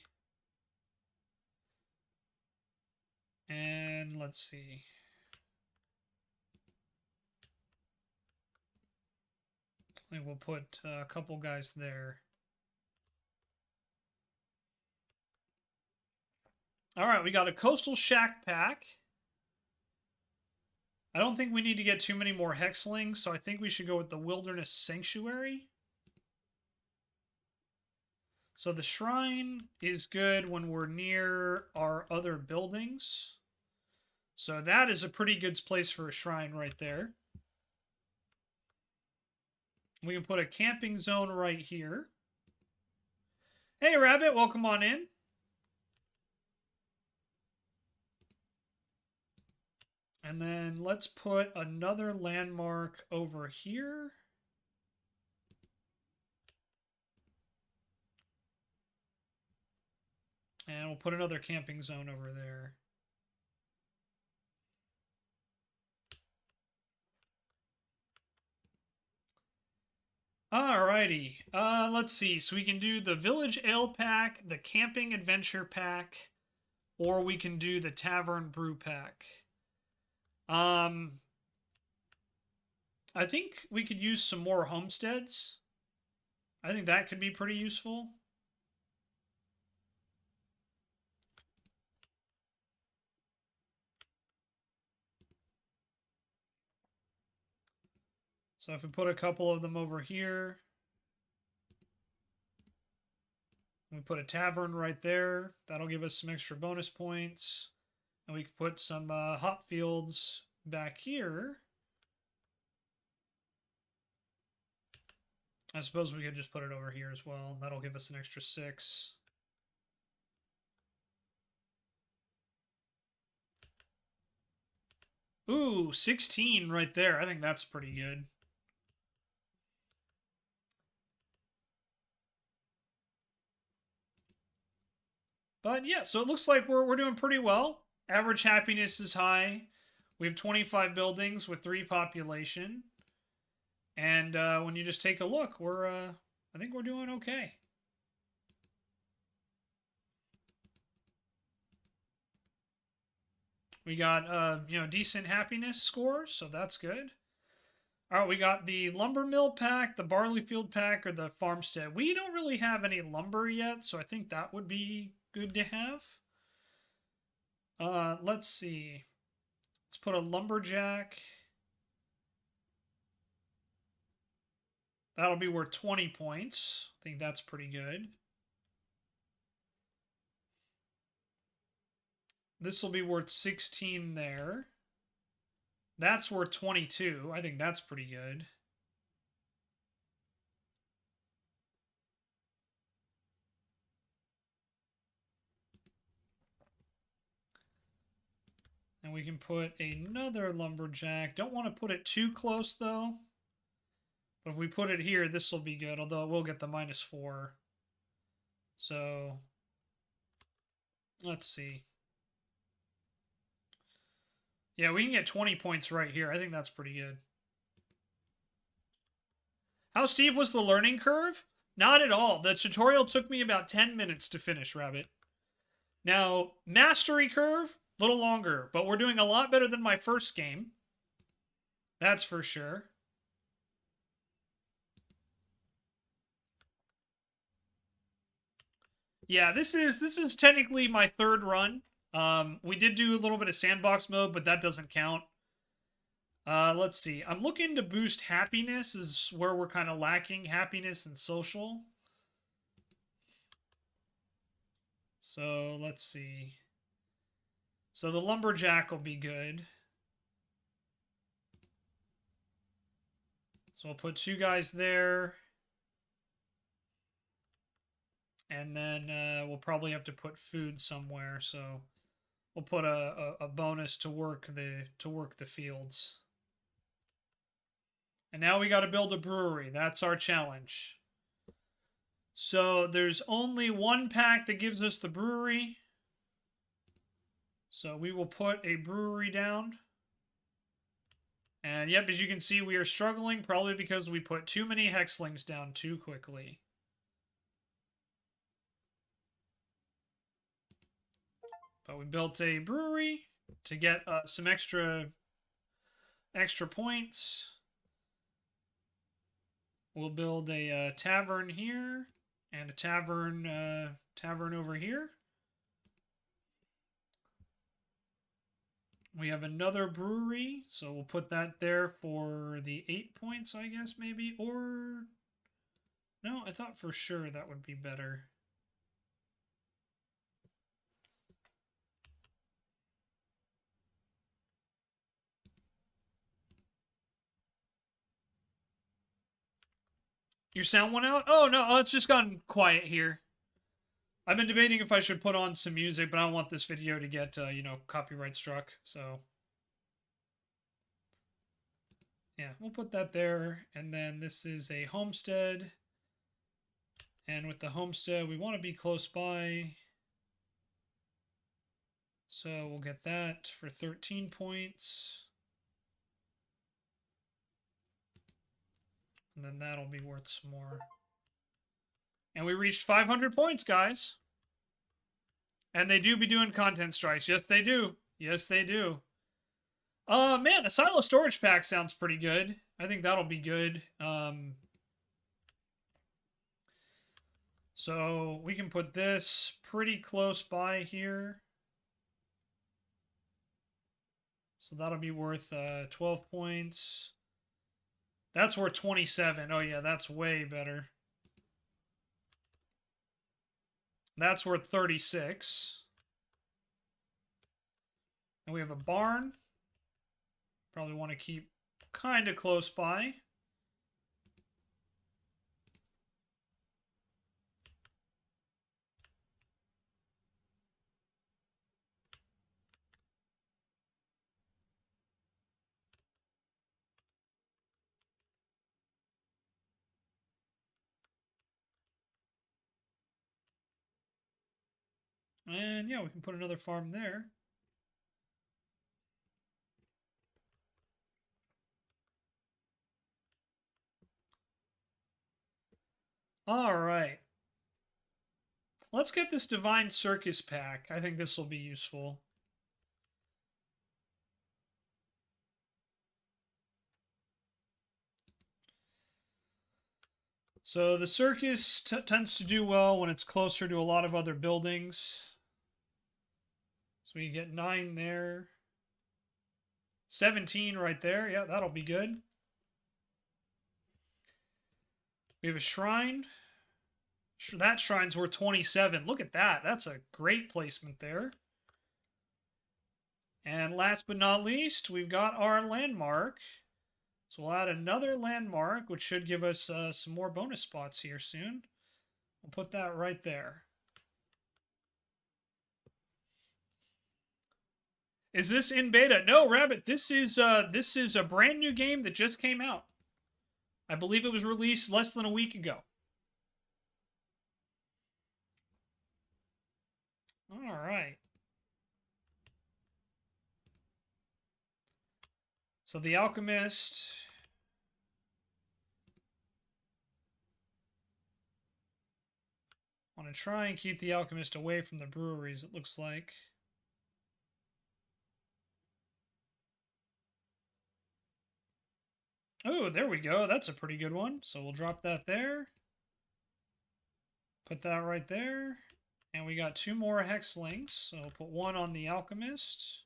And let's see. And we'll put a couple guys there. All right, we got a Coastal Shack pack. I don't think we need to get too many more hexlings, so I think we should go with the Wilderness Sanctuary. So the shrine is good when we're near our other buildings. So that is a pretty good place for a shrine right there. We can put a camping zone right here. Hey, Rabbit, welcome on in. And then let's put another landmark over here. And we'll put another camping zone over there. Alrighty. Let's see. So we can do the Village Ale Pack, the Camping Adventure Pack, or we can do the Tavern Brew Pack. I think we could use some more homesteads. I think that could be pretty useful. So if we put a couple of them over here, we put a tavern right there, that'll give us some extra bonus points. And we can put some hop fields back here. I suppose we could just put it over here as well. That'll give us an extra 6. Ooh, 16 right there. I think that's pretty good. But yeah, so it looks like we're doing pretty well. Average happiness is high. We have 25 buildings with 3 population. And when you just take a look, I think we're doing okay. We got decent happiness scores, so that's good. All right, we got the lumber mill pack, the barley field pack, or the farmstead. We don't really have any lumber yet, so I think that would be good to have. Let's see. Let's put a lumberjack. That'll be worth 20 points. I think that's pretty good. This will be worth 16 there. That's worth 22. I think that's pretty good. And we can put another lumberjack. Don't want to put it too close, though. But if we put it here, this will be good, although it will get the -4. So, let's see. Yeah, we can get 20 points right here. I think that's pretty good. How steep was the learning curve? Not at all. The tutorial took me about 10 minutes to finish, Rabbit. Now, mastery curve, a little longer, but we're doing a lot better than my first game. That's for sure. Yeah, this is technically my 3rd run. We did do a little bit of sandbox mode, but that doesn't count. Let's see. I'm looking to boost happiness is where we're kind of lacking happiness and social. So let's see. So the lumberjack will be good. So we'll put 2 guys there. And then we'll probably have to put food somewhere. So we'll put a bonus to work the fields. And now we got to build a brewery. That's our challenge. So there's only 1 pack that gives us the brewery. So we will put a brewery down. And yep, as you can see, we are struggling probably because we put too many hexlings down too quickly. But we built a brewery to get some extra points. We'll build a tavern here and a tavern over here. We have another brewery, so we'll put that there for the 8 points, I guess, maybe. Or no, I thought for sure that would be better. Your sound went out? Oh, no. Oh, it's just gone quiet here. I've been debating if I should put on some music, but I don't want this video to get, you know, copyright struck, so... Yeah, we'll put that there, and then this is a homestead. And with the homestead, we want to be close by. So we'll get that for 13 points. And then that'll be worth some more. And we reached 500 points, guys. And they do be doing content strikes. Yes, they do. Yes, they do. Man, a silo storage pack sounds pretty good. I think that'll be good. So we can put this pretty close by here. So that'll be worth 12 points. That's worth 27. Oh yeah, that's way better. That's worth 36. And we have a barn. Probably want to keep kind of close by. And yeah, we can put another farm there. All right. Let's get this Divine Circus pack. I think this will be useful. So the circus tends to do well when it's closer to a lot of other buildings. So we get 9 there. 17 right there. Yeah, that'll be good. We have a shrine. That shrine's worth 27. Look at that. That's a great placement there. And last but not least, we've got our landmark. So we'll add another landmark, which should give us some more bonus spots here soon. We'll put that right there. Is this in beta? No, Rabbit. This is a brand new game that just came out. I believe it was released less than a week ago. All right. So the Alchemist. I want to try and keep the Alchemist away from the breweries, it looks like. Oh, there we go. That's a pretty good one. So we'll drop that there. Put that right there. And we got 2 more hexlings. So we'll put 1 on the Alchemist.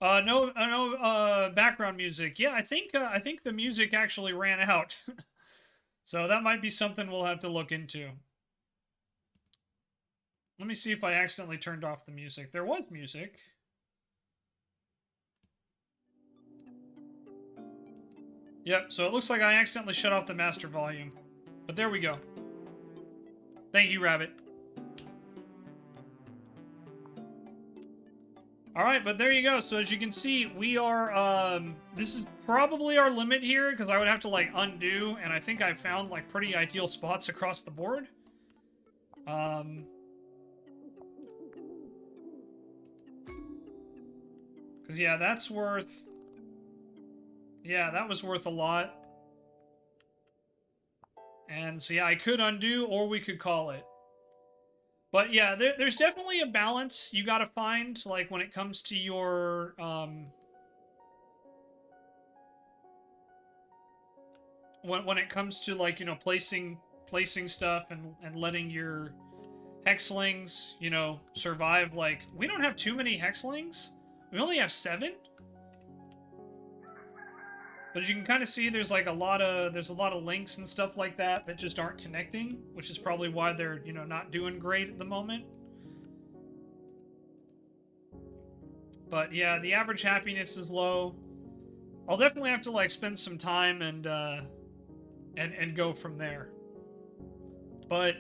No background music. Yeah, I think the music actually ran out. So that might be something we'll have to look into. Let me see if I accidentally turned off the music. There was music. Yep, so it looks like I accidentally shut off the master volume. But there we go. Thank you, Rabbit. Alright, but there you go. So as you can see, we are, this is probably our limit here, because I would have to, like, undo, and I think I found, like, pretty ideal spots across the board. Because, yeah, that's worth... Yeah, that was worth a lot. And so, yeah, I could undo, or we could call it. But, yeah, there's definitely a balance you gotta find, like, when it comes to your, when it comes to, like, you know, placing stuff and letting your hexlings, you know, survive. Like, we don't have too many hexlings. We only have 7. But as you can kind of see, there's like a lot of links and stuff like that that just aren't connecting, which is probably why they're, you know, not doing great at the moment. But yeah, the average happiness is low. I'll definitely have to like spend some time and go from there. But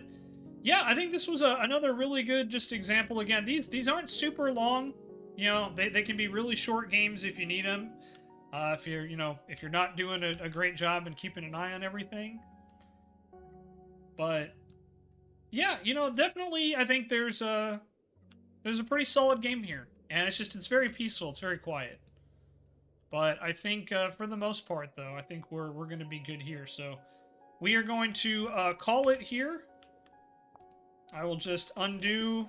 yeah, I think this was another really good just example. Again, these aren't super long. You know, they can be really short games if you need them. If you're, if you're not doing a great job and keeping an eye on everything. But yeah, definitely I think there's a pretty solid game here. And it's very peaceful, it's very quiet. But I think for the most part though, I think we're going to be good here. So we are going to call it here. I will just undo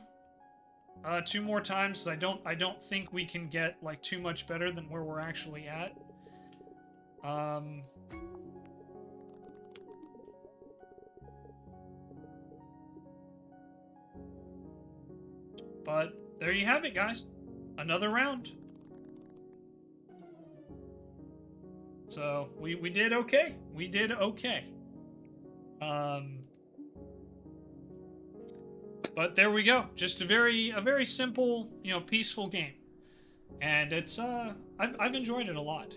2 more times. I don't think we can get like too much better than where we're actually at. But there you have it, guys. Another round. So we did okay. We did okay. But there we go. Just a very simple, peaceful game. And it's I've enjoyed it a lot.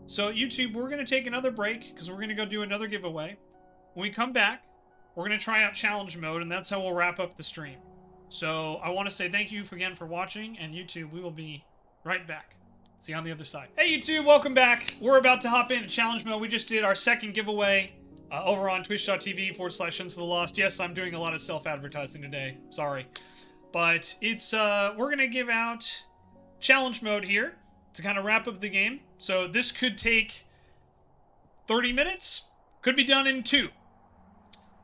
So YouTube, we're gonna take another break because we're gonna go do another giveaway. When we come back, we're gonna try out challenge mode, and that's how we'll wrap up the stream. So I want to say thank you again for watching, and YouTube, we will be right back. See you on the other side. Hey YouTube, welcome back. We're about to hop into challenge mode. We just did our second giveaway over on twitch.tv/ShenzTheLost. Yes, I'm doing a lot of self-advertising today. Sorry. But it's, we're going to give out challenge mode here to kind of wrap up the game. So this could take 30 minutes. Could be done in 2.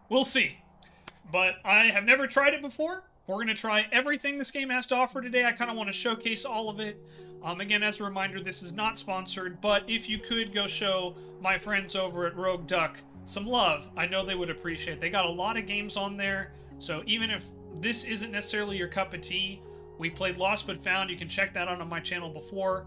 We'll see. But I have never tried it before. We're going to try everything this game has to offer today. I kind of want to showcase all of it. Again, as a reminder, this is not sponsored, but if you could go show my friends over at Rogue Duck some love, I know they would appreciate it. They got a lot of games on there, so even if this isn't necessarily your cup of tea, we played Lost But Found. You can check that out on my channel before.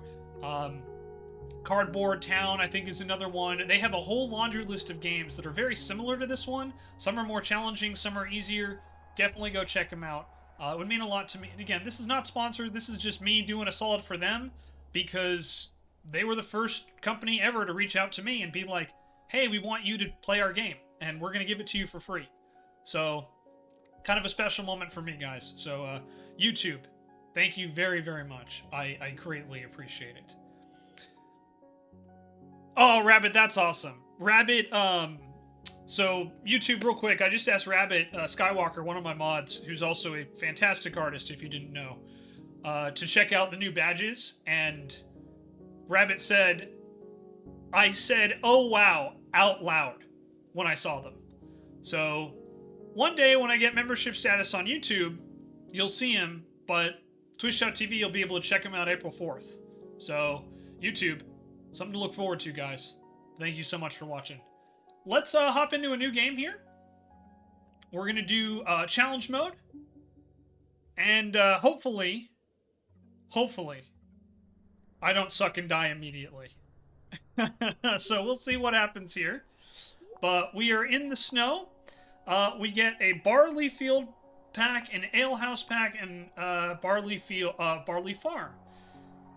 Cardboard Town, I think, is another one. They have a whole laundry list of games that are very similar to this one. Some are more challenging, some are easier. Definitely go check them out. It would mean a lot to me. And again, this is not sponsored. This is just me doing a solid for them because they were the first company ever to reach out to me and be like, hey, we want you to play our game, and we're going to give it to you for free. So, kind of a special moment for me, guys. So, YouTube, thank you very, very much. I greatly appreciate it. Oh, Rabbit, that's awesome. Rabbit, so, YouTube, real quick, I just asked Rabbit Skywalker, one of my mods, who's also a fantastic artist, if you didn't know, to check out the new badges, and Rabbit said, I said, oh wow, out loud when I saw them. So, one day when I get membership status on YouTube, you'll see him, but Twitch.tv, you'll be able to check him out April 4th. So, YouTube, something to look forward to, guys. Thank you so much for watching. Let's hop into a new game here. We're going to do challenge mode. And hopefully, I don't suck and die immediately. So we'll see what happens here. But we are in the snow. We get a barley field pack, an ale house pack, and barley farm.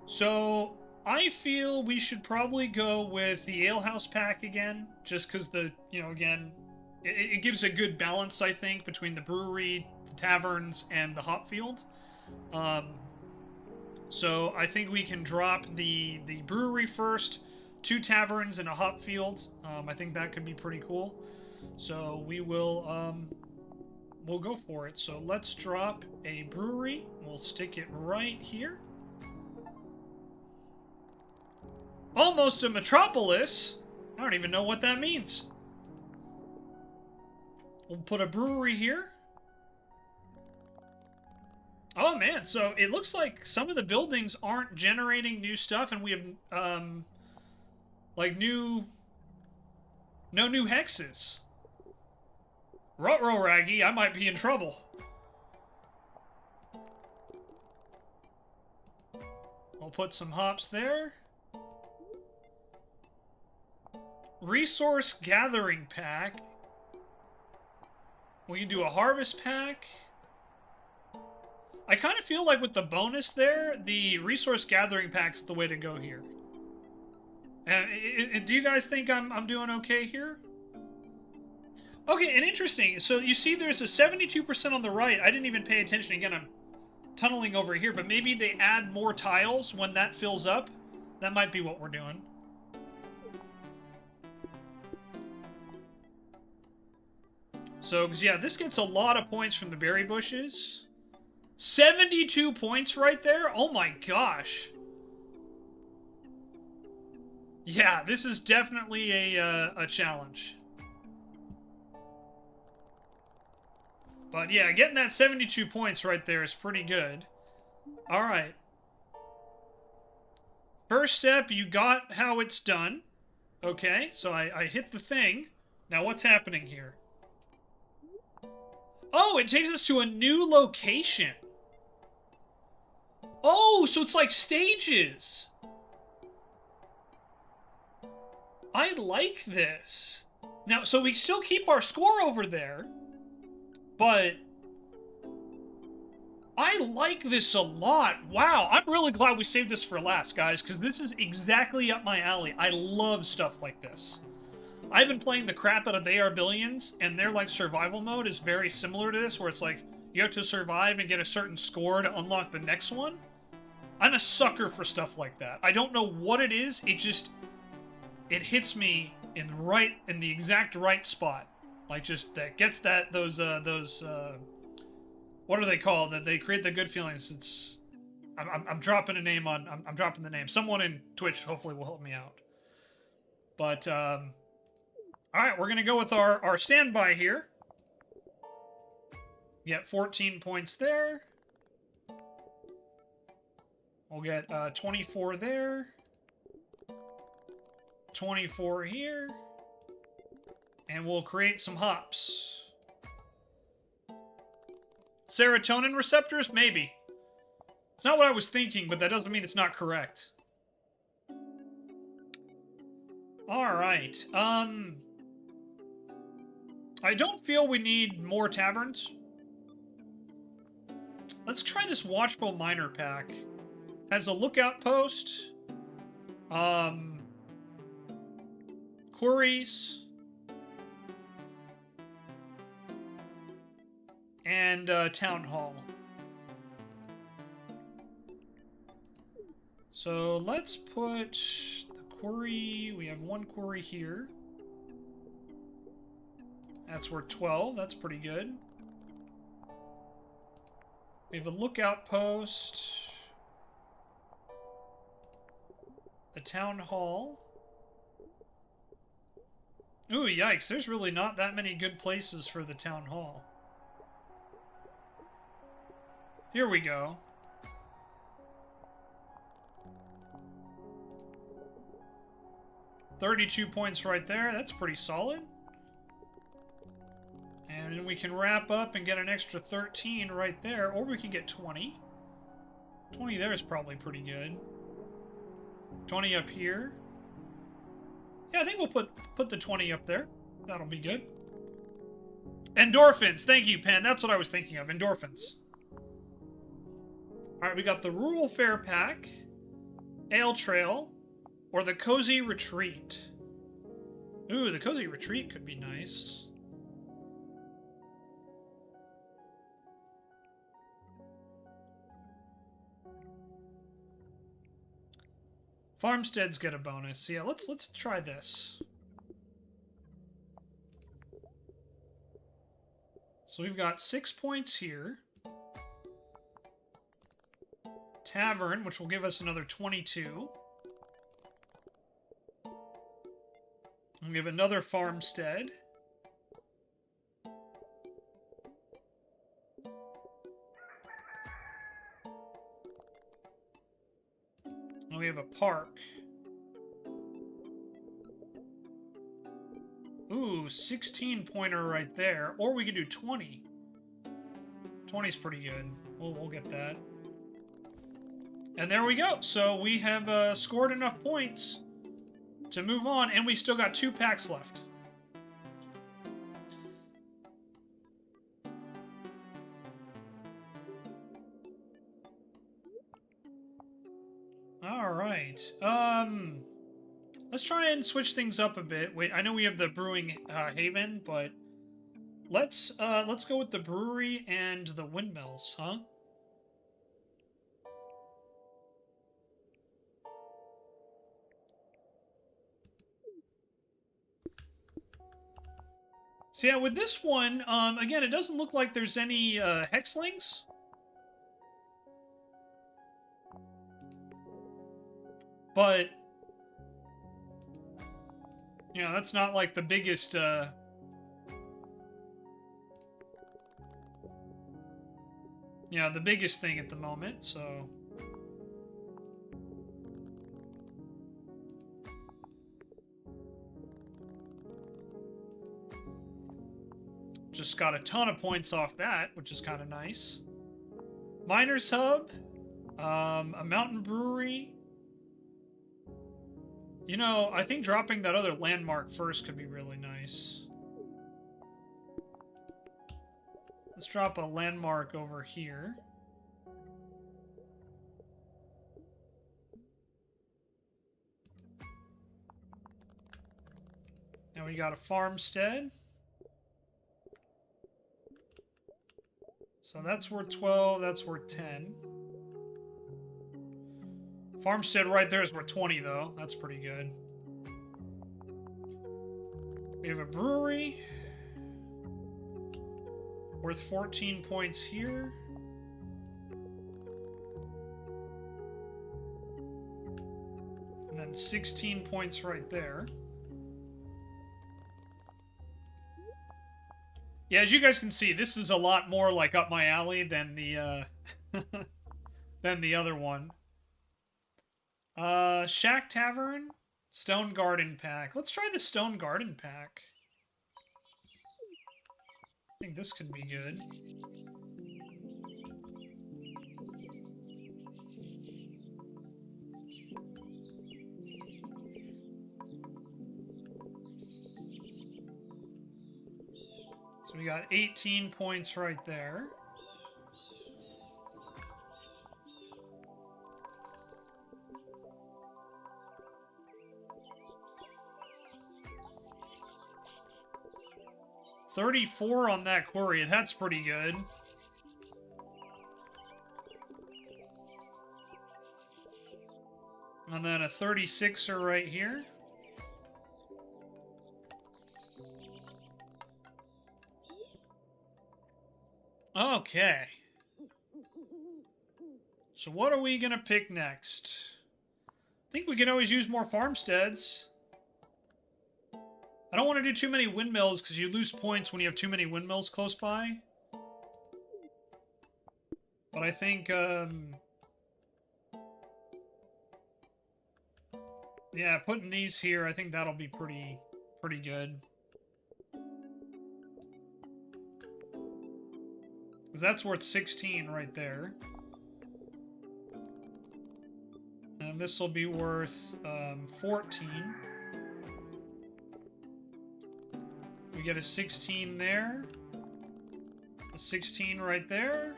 So I feel we should probably go with the ale house pack again, just because again, it gives a good balance, I think, between the brewery, the taverns, and the hop field. So I think we can drop the brewery first, 2 taverns and a hop field. I think that could be pretty cool. So we will we'll go for it. So let's drop a brewery. We'll stick it right here. Almost a metropolis. I don't even know what that means. We'll put a brewery here. Oh man, so it looks like some of the buildings aren't generating new stuff, and we have like no new hexes. Ruh-roh, Raggy, I might be in trouble. I'll put some hops there. Resource gathering pack. We can do a harvest pack. I kind of feel like with the bonus there, the resource gathering pack's the way to go here. Do you guys think I'm doing okay here? Okay, and interesting. So you see there's a 72% on the right. I didn't even pay attention. Again, I'm tunneling over here, but maybe they add more tiles when that fills up. That might be what we're doing. So, yeah, this gets a lot of points from the berry bushes. 72 points right there? Oh my gosh. Yeah, this is definitely a challenge. But yeah, getting that 72 points right there is pretty good. Alright. First step, you got how it's done. Okay, so I hit the thing. Now what's happening here? Oh, it takes us to a new location. Oh, so it's like stages. I like this. Now, so we still keep our score over there, but I like this a lot. Wow, I'm really glad we saved this for last, guys, because this is exactly up my alley. I love stuff like this. I've been playing the crap out of They Are Billions, and their like survival mode is very similar to this, where it's like you have to survive and get a certain score to unlock the next one. I'm a sucker for stuff like that. I don't know what it is, it hits me in the exact right spot. Like just that gets those what are they called? That they create the good feelings. I'm dropping a name on I'm dropping the name. Someone in Twitch hopefully will help me out. But all right, we're gonna go with our standby here. Get 14 points there. We'll get 24 there. 24 here. And we'll create some hops. Serotonin receptors? Maybe. It's not what I was thinking, but that doesn't mean it's not correct. Alright. I don't feel we need more taverns. Let's try this Watchful Miner pack. Has a lookout post. Quarries. And Town Hall. So let's put the quarry. We have one quarry here. That's worth 12. That's pretty good. We have a lookout post. The Town Hall. Ooh, yikes. There's really not that many good places for the Town Hall. Here we go. $32 points right there. That's pretty solid. And then we can wrap up and get an extra 13 right there. Or we can get 20. 20 there is probably pretty good. 20 up here. Yeah, I think we'll put the 20 up there. That'll be good. Endorphins. Thank you, Pen. That's what I was thinking of. Endorphins. Alright, we got the Rural Fair Pack, Ale Trail, or the Cozy Retreat. Ooh, the Cozy Retreat could be nice. Farmsteads get a bonus. Yeah, let's try this. So we've got 6 points here. Tavern, which will give us another 22. And we have another farmstead. And we have a park. Ooh, 16 pointer right there. Or we could do 20. 20's pretty good. We'll get that. And there we go. So we have scored enough points to move on, and we still got 2 packs left. All right. Let's try and switch things up a bit. Wait, I know we have the Brewing Haven, but let's go with the brewery and the windmills, huh? So yeah, with this one, again, it doesn't look like there's any hexlings. But, you know, that's not like the biggest, you know, the biggest thing at the moment, so... Just got a ton of points off that, which is kind of nice. Miners Hub, a mountain brewery. You know, I think dropping that other landmark first could be really nice. Let's drop a landmark over here. Now we got a farmstead. So that's worth 12, that's worth 10. Farmstead right there is worth 20, though. That's pretty good. We have a brewery. Worth 14 points here. And then 16 points right there. Yeah, as you guys can see, this is a lot more like up my alley than the than the other one. Shack Tavern, Stone Garden Pack. Let's try the Stone Garden Pack. I think this could be good. So we got 18 points right there. $34 on that query. That's pretty good. And then a 36er right here. Okay. So what are we going to pick next? I think we can always use more farmsteads. I don't want to do too many windmills because you lose points when you have too many windmills close by. But I think, yeah, putting these here, I think that'll be pretty good. Because that's worth 16 right there. And this will be worth 14. We get a 16 there. A 16 right there.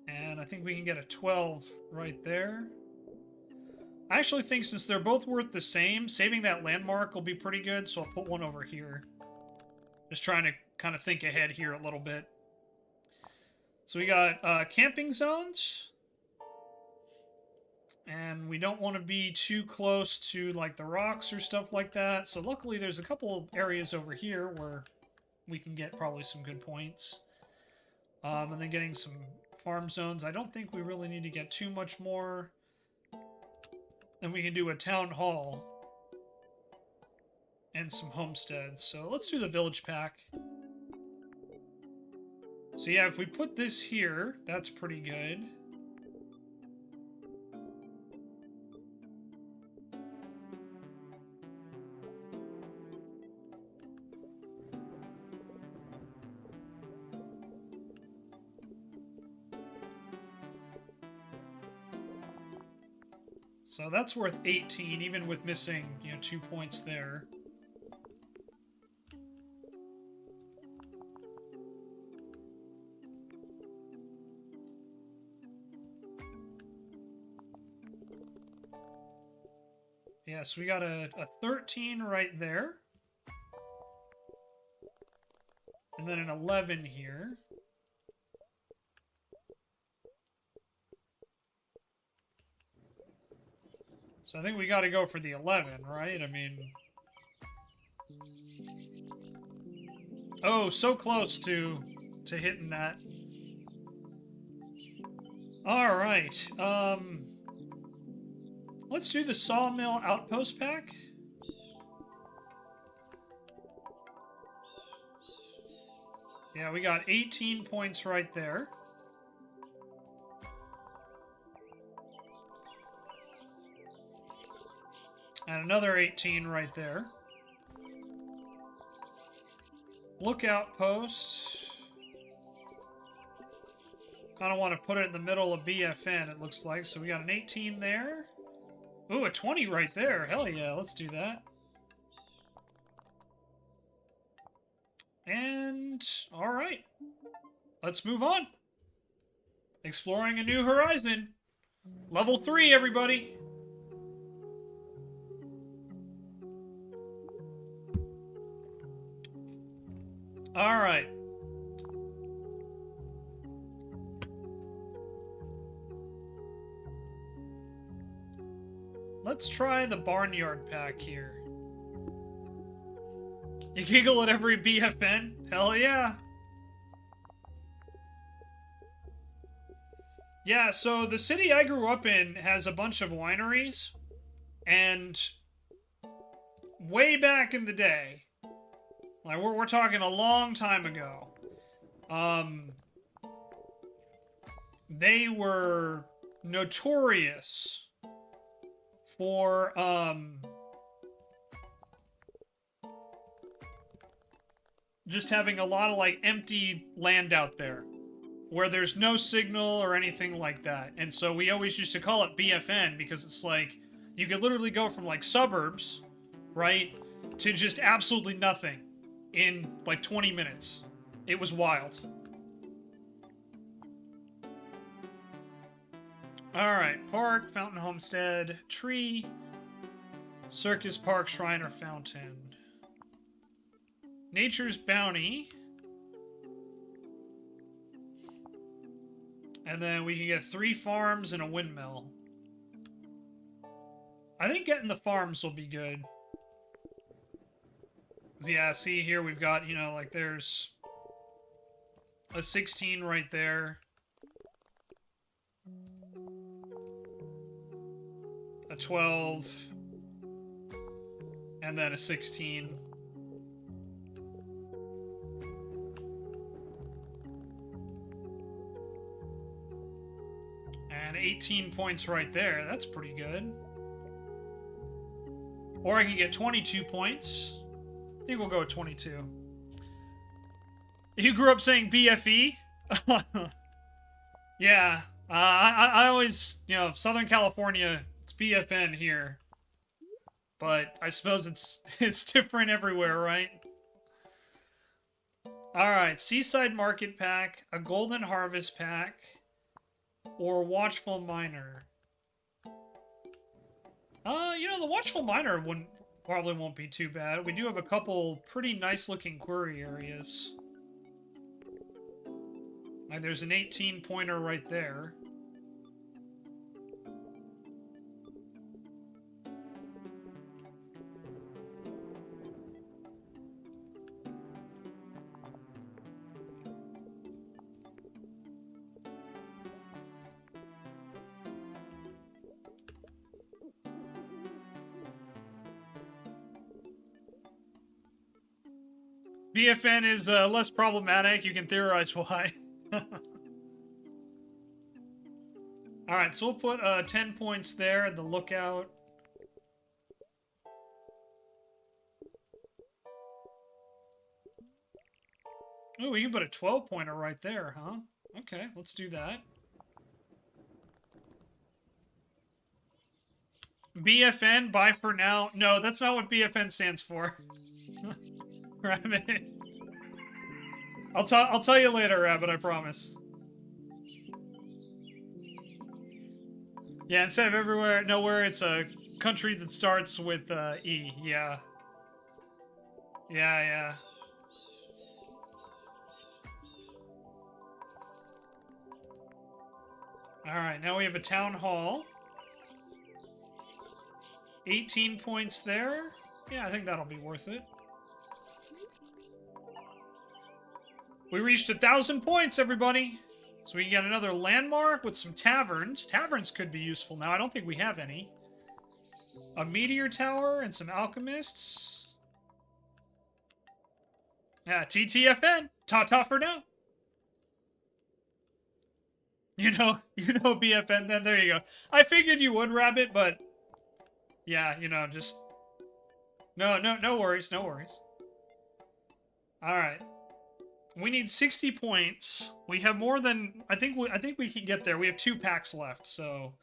And I think we can get a 12 right there. I actually think since they're both worth the same, saving that landmark will be pretty good, so I'll put one over here. Just trying to kind of think ahead here a little bit. So we got camping zones. And we don't want to be too close to like the rocks or stuff like that. So luckily there's a couple areas over here where we can get probably some good points. And then getting some farm zones. I don't think we really need to get too much more. Then we can do a town hall. And some homesteads. So let's do the village pack. So yeah, if we put this here, that's pretty good. So that's worth 18, even with missing, 2 points there. Yeah, so we got a 13 right there. And then an 11 here. So I think we got to go for the 11, right? I mean... Oh, so close to hitting that. All right. Let's do the Sawmill Outpost pack. Yeah, we got 18 points right there. And another 18 right there. Lookout post. Kind of want to put it in the middle of BFN, it looks like. So we got an 18 there. Ooh, a 20 right there. Hell yeah, let's do that. And, alright. Let's move on. Exploring a new horizon. Level 3, everybody. Alright. Let's try the Barnyard pack here. You giggle at every BFN? Hell yeah. Yeah, so the city I grew up in has a bunch of wineries. And way back in the day, like we're talking a long time ago, they were notorious for just having a lot of like empty land out there where there's no signal or anything like that. And so we always used to call it BFN because it's like you could literally go from like suburbs, right, to just absolutely nothing in like 20 minutes. It was wild. Alright, park, fountain, homestead, tree, circus, park, shrine, or fountain. Nature's bounty. And then we can get 3 farms and a windmill. I think getting the farms will be good. Yeah, see here we've got, you know, like there's a 16 right there. A 12. And then a 16. And 18 points right there. That's pretty good. Or I can get 22 points. I think we'll go with 22. You grew up saying BFE? Yeah. I always, you know, Southern California, it's BFN here. But I suppose it's different everywhere, right? Alright, Seaside Market Pack, a Golden Harvest Pack, or Watchful Miner. You know, the Watchful Miner probably won't be too bad. We do have a couple pretty nice-looking quarry areas. Like, there's an 18-pointer right there. BFN is less problematic. You can theorize why. Alright, so we'll put 10 points there at the lookout. Oh, we can put a 12-pointer right there, huh? Okay, let's do that. BFN, bye for now. No, that's not what BFN stands for. Rabbit. I'll tell you later, Rabbit, I promise. Yeah, instead of everywhere, nowhere, it's a country that starts with E. Yeah. Yeah. Alright, now we have a town hall. 18 points there. Yeah, I think that'll be worth it. We reached 1,000 points, everybody! So we can get another landmark with some taverns. Taverns could be useful now. I don't think we have any. A meteor tower and some alchemists. Yeah, TTFN. Ta-ta for now. You know BFN then. There you go. I figured you would, Rabbit, but... Yeah, you know, just... No worries, no worries. Alright. We need 60 points. We have more than... I think we can get there. We have 2 packs left, so...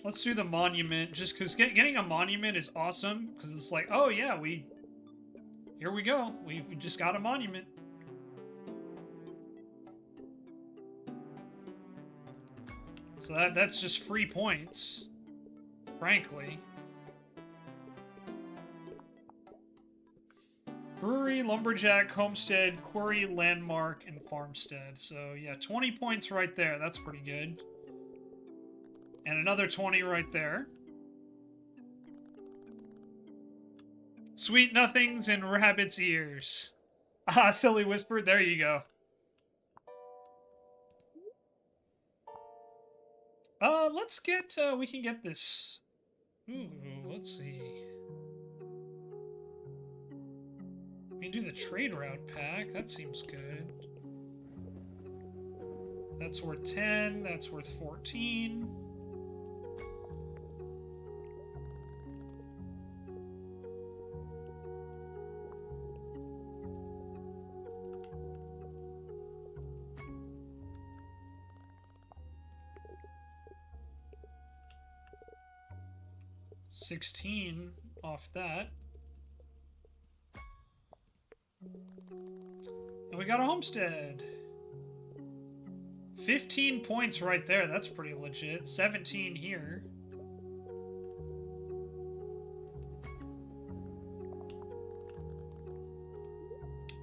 Let's do the monument, just because getting a monument is awesome, because it's like, oh yeah, here we go. We just got a monument. So that's just free points, frankly. Brewery, Lumberjack, Homestead, Quarry, Landmark, and Farmstead. So yeah, 20 points right there. That's pretty good. And another 20 right there. Sweet nothings in rabbit's ears. Ah, silly whisper. There you go. Let's get, we can get this. Ooh, let's see. We can do the trade route pack. That seems good. That's worth 10. That's worth 14. $16 off that. And we got a homestead. 15 points right there. That's pretty legit. 17 here.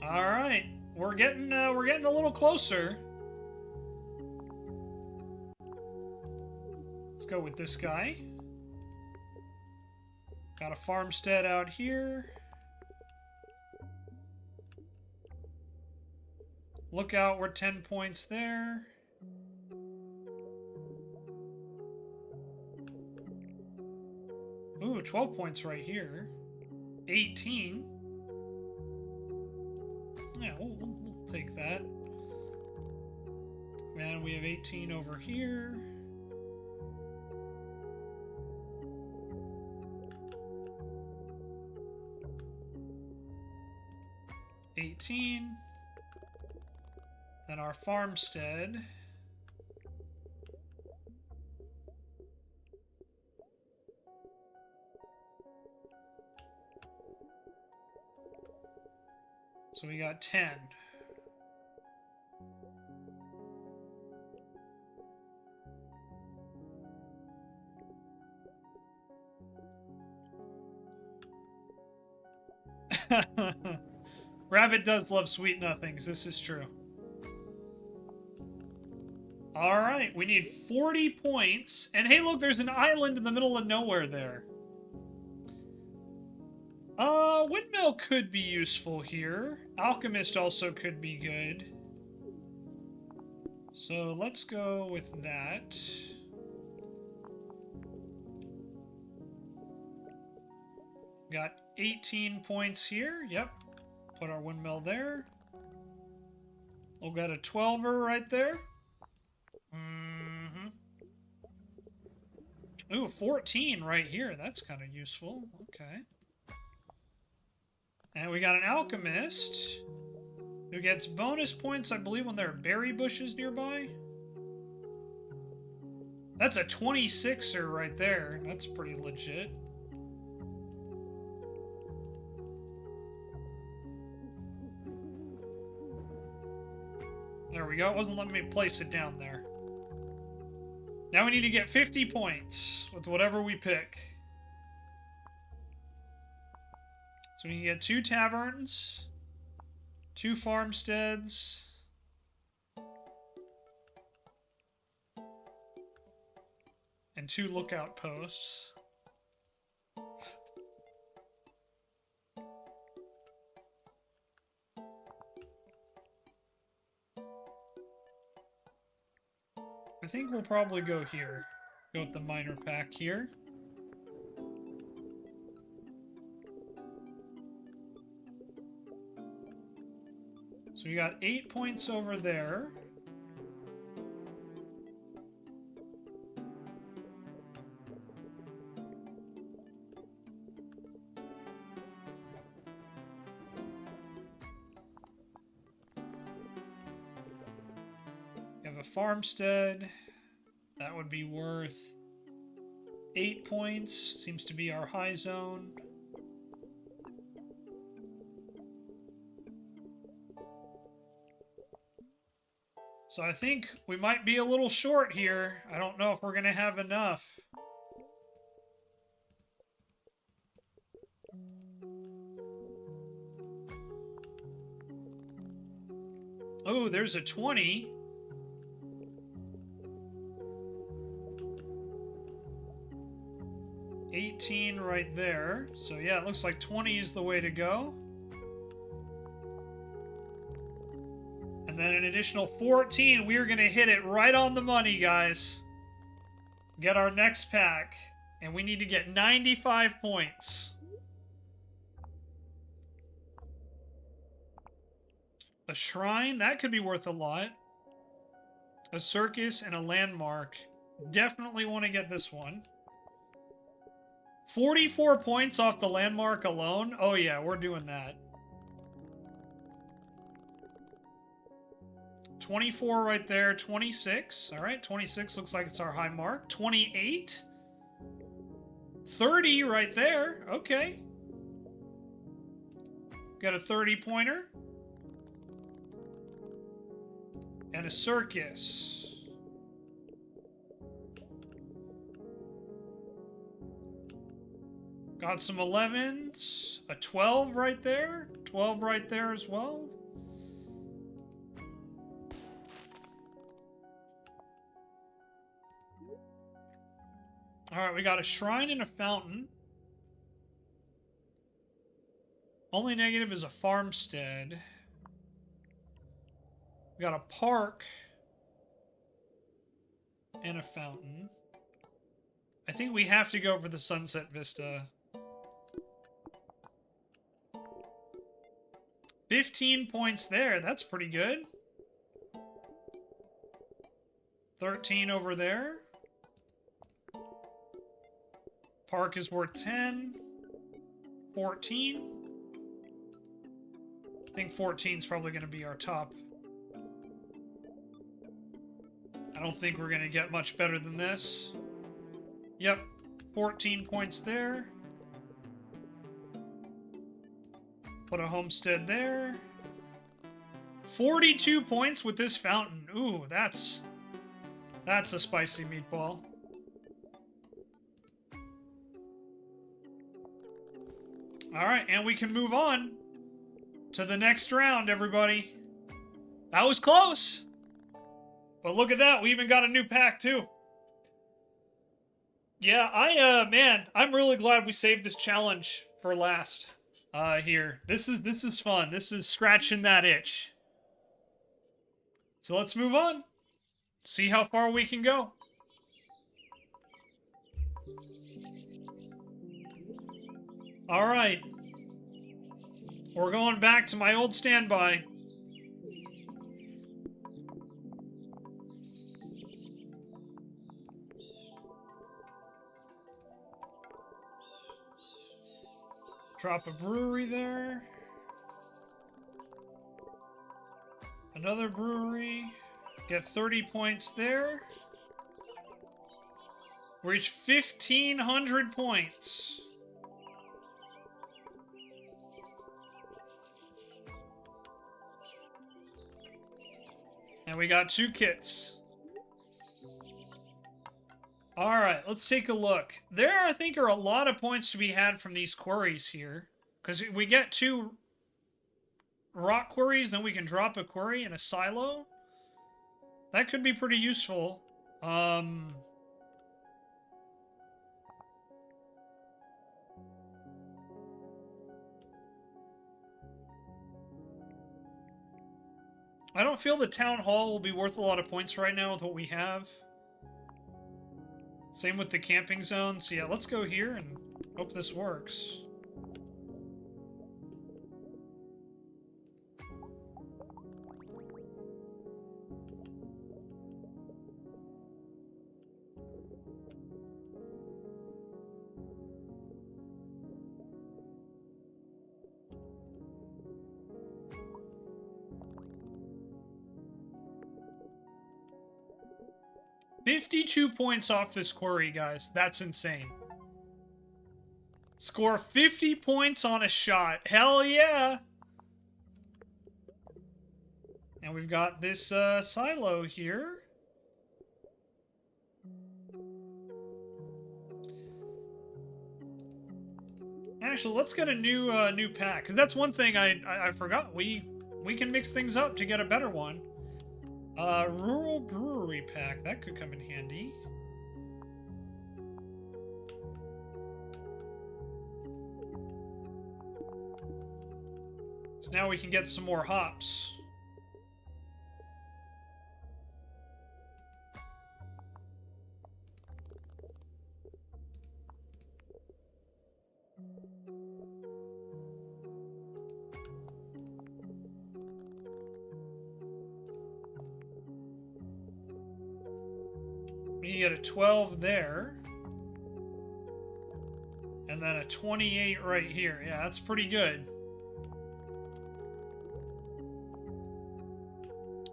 All right, we're getting a little closer. Let's go with this guy. Got a farmstead out here. Look out, we're 10 points there. Ooh, 12 points right here. 18. Yeah, we'll take that. And we have 18 over here. Then our farmstead. So we got 10. Rabbit does love sweet nothings. This is true. Alright, we need 40 points. And hey, look, there's an island in the middle of nowhere there. Windmill could be useful here. Alchemist also could be good. So let's go with that. Got 18 points here. Yep. Put our windmill there. We'll got a 12er right there. Ooh, 14 right here. That's kind of useful. Okay. And we got an alchemist who gets bonus points, I believe, when there are berry bushes nearby. That's a 26er right there. That's pretty legit. There we go. It wasn't letting me place it down there. Now we need to get 50 points with whatever we pick. So we can get 2 taverns, 2 farmsteads, and 2 lookout posts. I think we'll probably go here. Go with the minor pack here. So we got 8 points over there. We have a farmstead. That would be worth 8 points. Seems to be our high zone. So I think we might be a little short here. I don't know if we're going to have enough. Oh, there's a 20. $18 right there. So yeah, it looks like 20 is the way to go. And then an additional 14. We are going to hit it right on the money, guys. Get our next pack. And we need to get 95 points. A shrine, that could be worth a lot. A circus and a landmark. Definitely want to get this one. 44 points off the landmark alone. Oh yeah, we're doing that. 24 right there, 26. All right, 26 looks like it's our high mark. 28. 30 right there. Okay. Got a 30-pointer. And a circus. Got some 11s. A 12 right there. 12 right there as well. Alright, we got a shrine and a fountain. Only negative is a farmstead. We got a park and a fountain. I think we have to go for the Sunset Vista. 15 points there. That's pretty good. 13 over there. Park is worth 10. 14. I think 14 is probably going to be our top. I don't think we're going to get much better than this. Yep, 14 points there. Put a homestead there. 42 points with this fountain. Ooh, that's a spicy meatball. All right, and we can move on to the next round, everybody. That was close. But look at that, we even got a new pack, too. Yeah, man, I'm really glad we saved this challenge for last here. This is fun. This is scratching that itch. So let's move on. See how far we can go. All right. We're going back to my old standby. Drop a brewery there. Another brewery. Get 30 points there. Reach 1,500 points. And we got 2 kits. Alright, let's take a look. There, I think, are a lot of points to be had from these quarries here. Because we get 2 rock quarries, then we can drop a quarry in a silo. That could be pretty useful. I don't feel the town hall will be worth a lot of points right now with what we have. Same with the camping zone. So yeah, let's go here and hope this works. $52 points off this quarry, guys. That's insane. Score 50 points on a shot. Hell yeah! And we've got this silo here. Actually, let's get a new pack, because that's one thing I forgot. We can mix things up to get a better one. Rural brewery pack. That could come in handy. So now we can get some more hops. You get a 12 there. And then a 28 right here. Yeah, that's pretty good.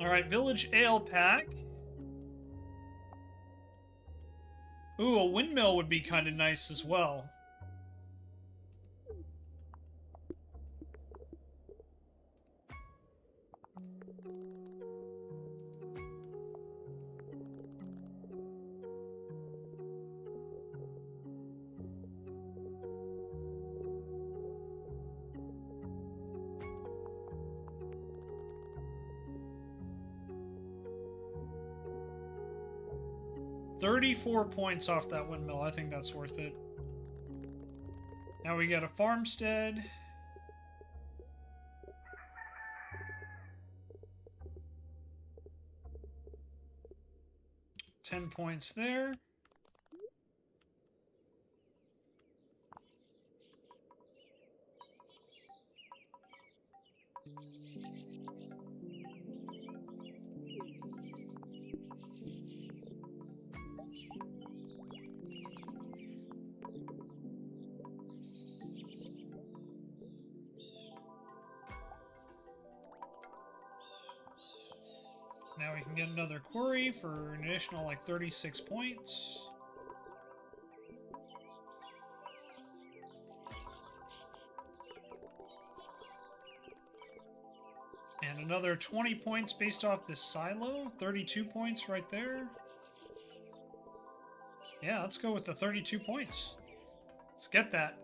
Alright, Village Ale Pack. Ooh, a windmill would be kind of nice as well. $34 points off that windmill. I think that's worth it. Now we get a farmstead. $10 points there. Now we can get another quarry for an additional, like, 36 points. And another 20 points based off this silo. 32 points right there. Yeah, let's go with the 32 points. Let's get that.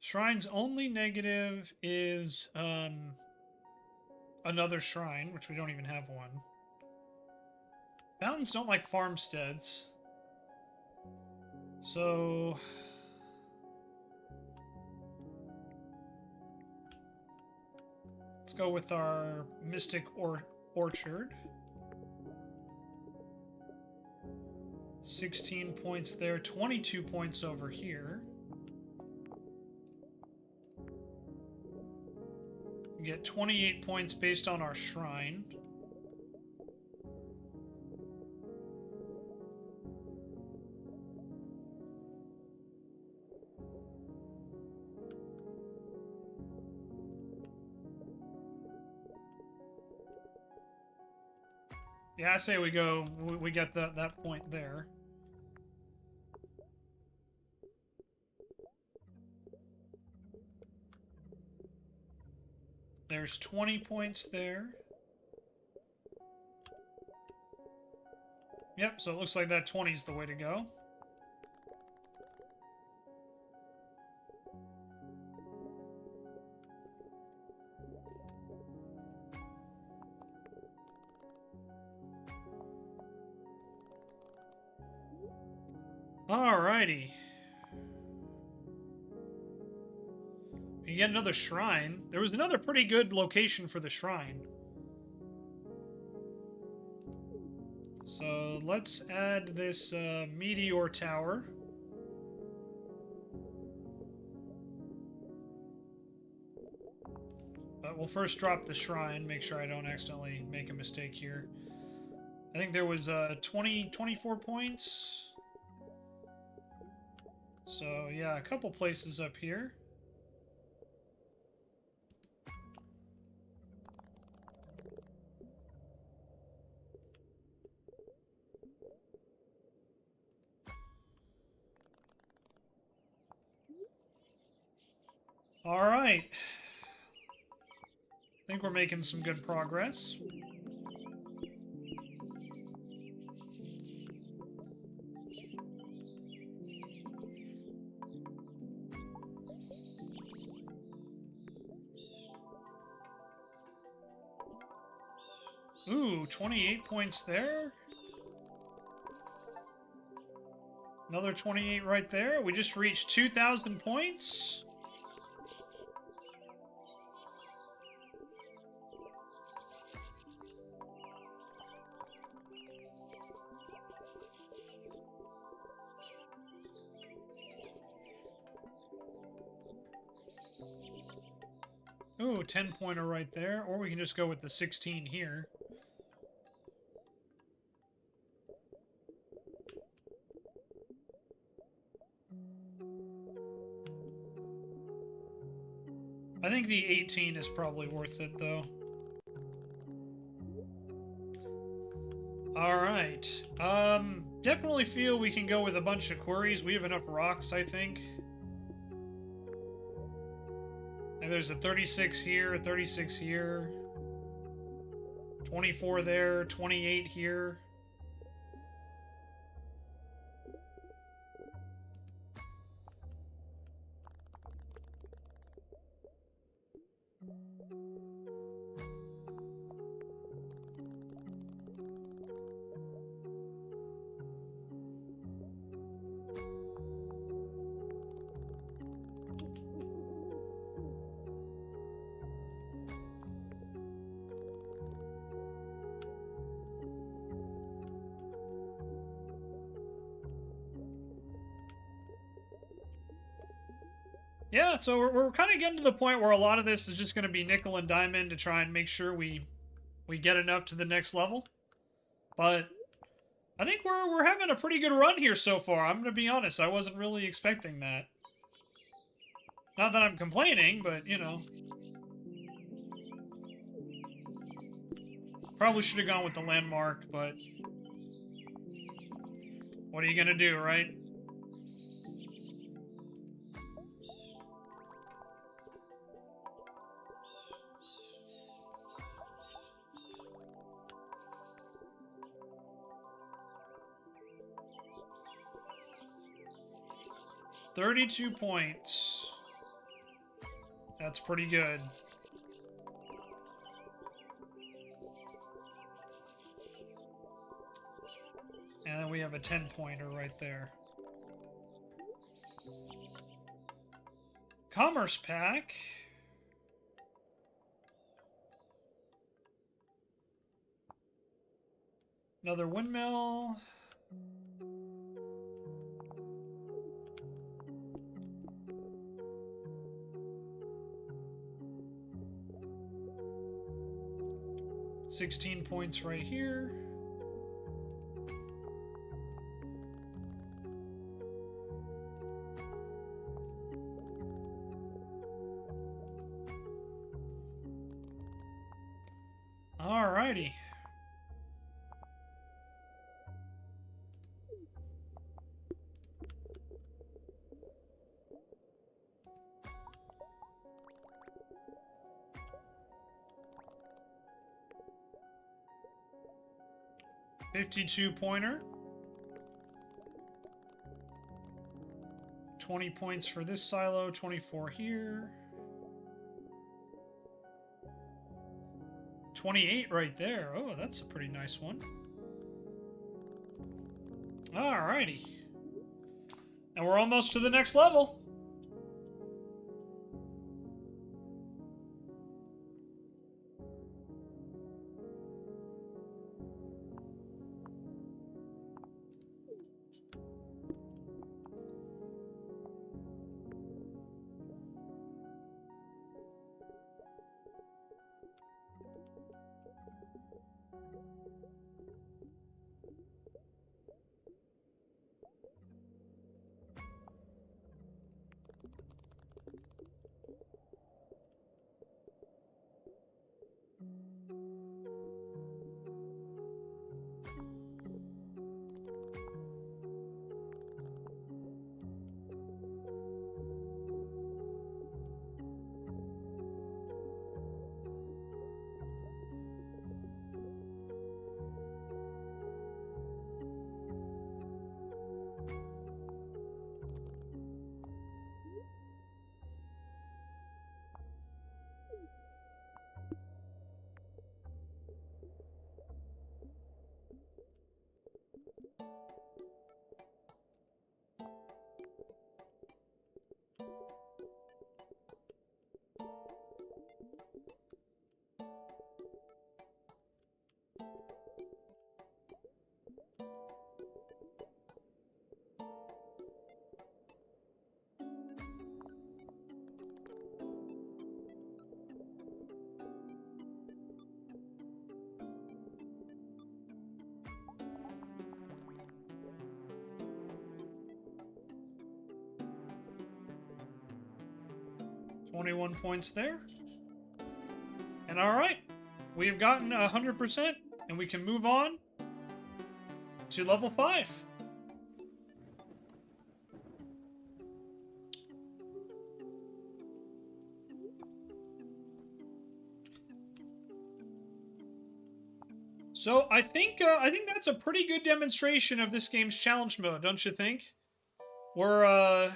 Shrine's only negative is another shrine, which we don't even have one. Fountains don't like farmsteads. So... let's go with our Mystic Orchard. 16 points there, 22 points over here. We get 28 points based on our shrine. Yeah, I say we go, we get that point there. There's 20 points there. Yep, so it looks like that 20 is the way to go. Alrighty. You get another shrine. There was another pretty good location for the shrine. So let's add this meteor tower. But we'll first drop the shrine, make sure I don't accidentally make a mistake here. I think there was 24 points. So yeah, a couple places up here. All right. I think we're making some good progress. Ooh, 28 points there. Another 28 right there. We just reached 2,000 points. Ooh, 10-pointer right there. Or we can just go with the 16 here. I think the 18 is probably worth it, though. Alright. Definitely feel we can go with a bunch of queries. We have enough rocks, I think. And there's a 36 here, a 36 here. 24 there, 28 here. Yeah, so we're kind of getting to the point where a lot of this is just going to be nickel and diamond to try and make sure we get enough to the next level. But I think we're having a pretty good run here so far. I'm going to be honest, I wasn't really expecting that. Not that I'm complaining, but, you know. Probably should have gone with the landmark, but what are you going to do, right? $32 points. That's pretty good. And then we have a 10-pointer right there. Commerce pack. Another windmill. $16 points right here. Alrighty. 52 pointer. 20 points for this silo, 24 here. 28 right there. Oh, that's a pretty nice one. Alrighty. And we're almost to the next level. $21 points there. And alright, we've gotten 100%, and we can move on to level 5. So I think that's a pretty good demonstration of this game's challenge mode, don't you think? We're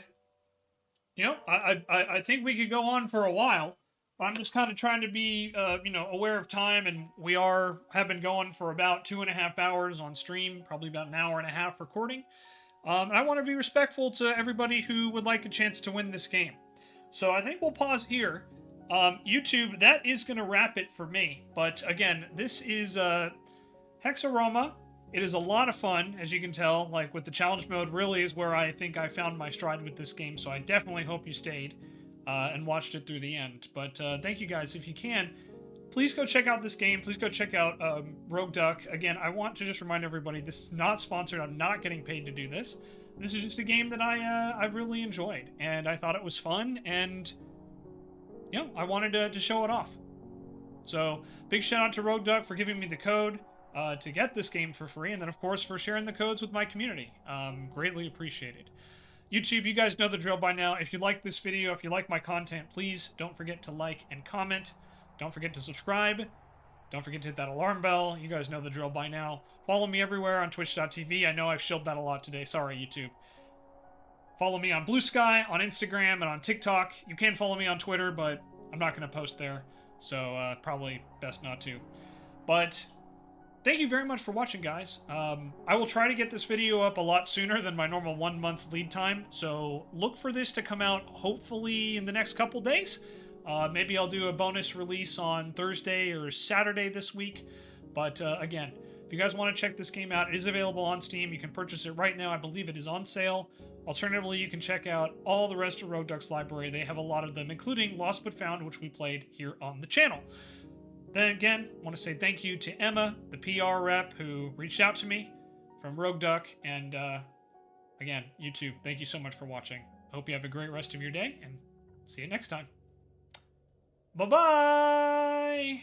you know, I think we could go on for a while. I'm just kind of trying to be, you know, aware of time, and we have been going for about 2.5 hours on stream, probably about an hour and a half recording. I want to be respectful to everybody who would like a chance to win this game. So I think we'll pause here. YouTube, that is going to wrap it for me. But again, this is Hexaroma. It is a lot of fun, as you can tell. Like, with the challenge mode, really is where I think I found my stride with this game. So I definitely hope you stayed and watched it through the end. But thank you guys. If you can, please go check out this game. Please go check out Rogue Duck. Again, I want to just remind everybody, this is not sponsored. I'm not getting paid to do this. This is just a game that I've really enjoyed. And I thought it was fun. And, you know, I wanted to show it off. So, big shout out to Rogue Duck for giving me the code to get this game for free. And then, of course, for sharing the codes with my community. Greatly appreciated. YouTube, you guys know the drill by now. If you like this video, if you like my content, please don't forget to like and comment. Don't forget to subscribe. Don't forget to hit that alarm bell. You guys know the drill by now. Follow me everywhere on twitch.tv. I know I've shilled that a lot today. Sorry, YouTube. Follow me on Blue Sky, on Instagram, and on TikTok. You can follow me on Twitter, but I'm not going to post there. So probably best not to. But thank you very much for watching, guys. I will try to get this video up a lot sooner than my normal 1 month lead time, so look for this to come out hopefully in the next couple days. Maybe I'll do a bonus release on Thursday or Saturday this week, but again, if you guys want to check this game out, it is available on Steam. You can purchase it right now. I believe it is on sale. Alternatively, you can check out all the rest of Rogue Duck's library. They have a lot of them, including Lost But Found, which we played here on the channel. Then again, I want to say thank you to Emma, the PR rep, who reached out to me from Rogue Duck. And again, YouTube, thank you so much for watching. Hope you have a great rest of your day, and see you next time. Bye-bye!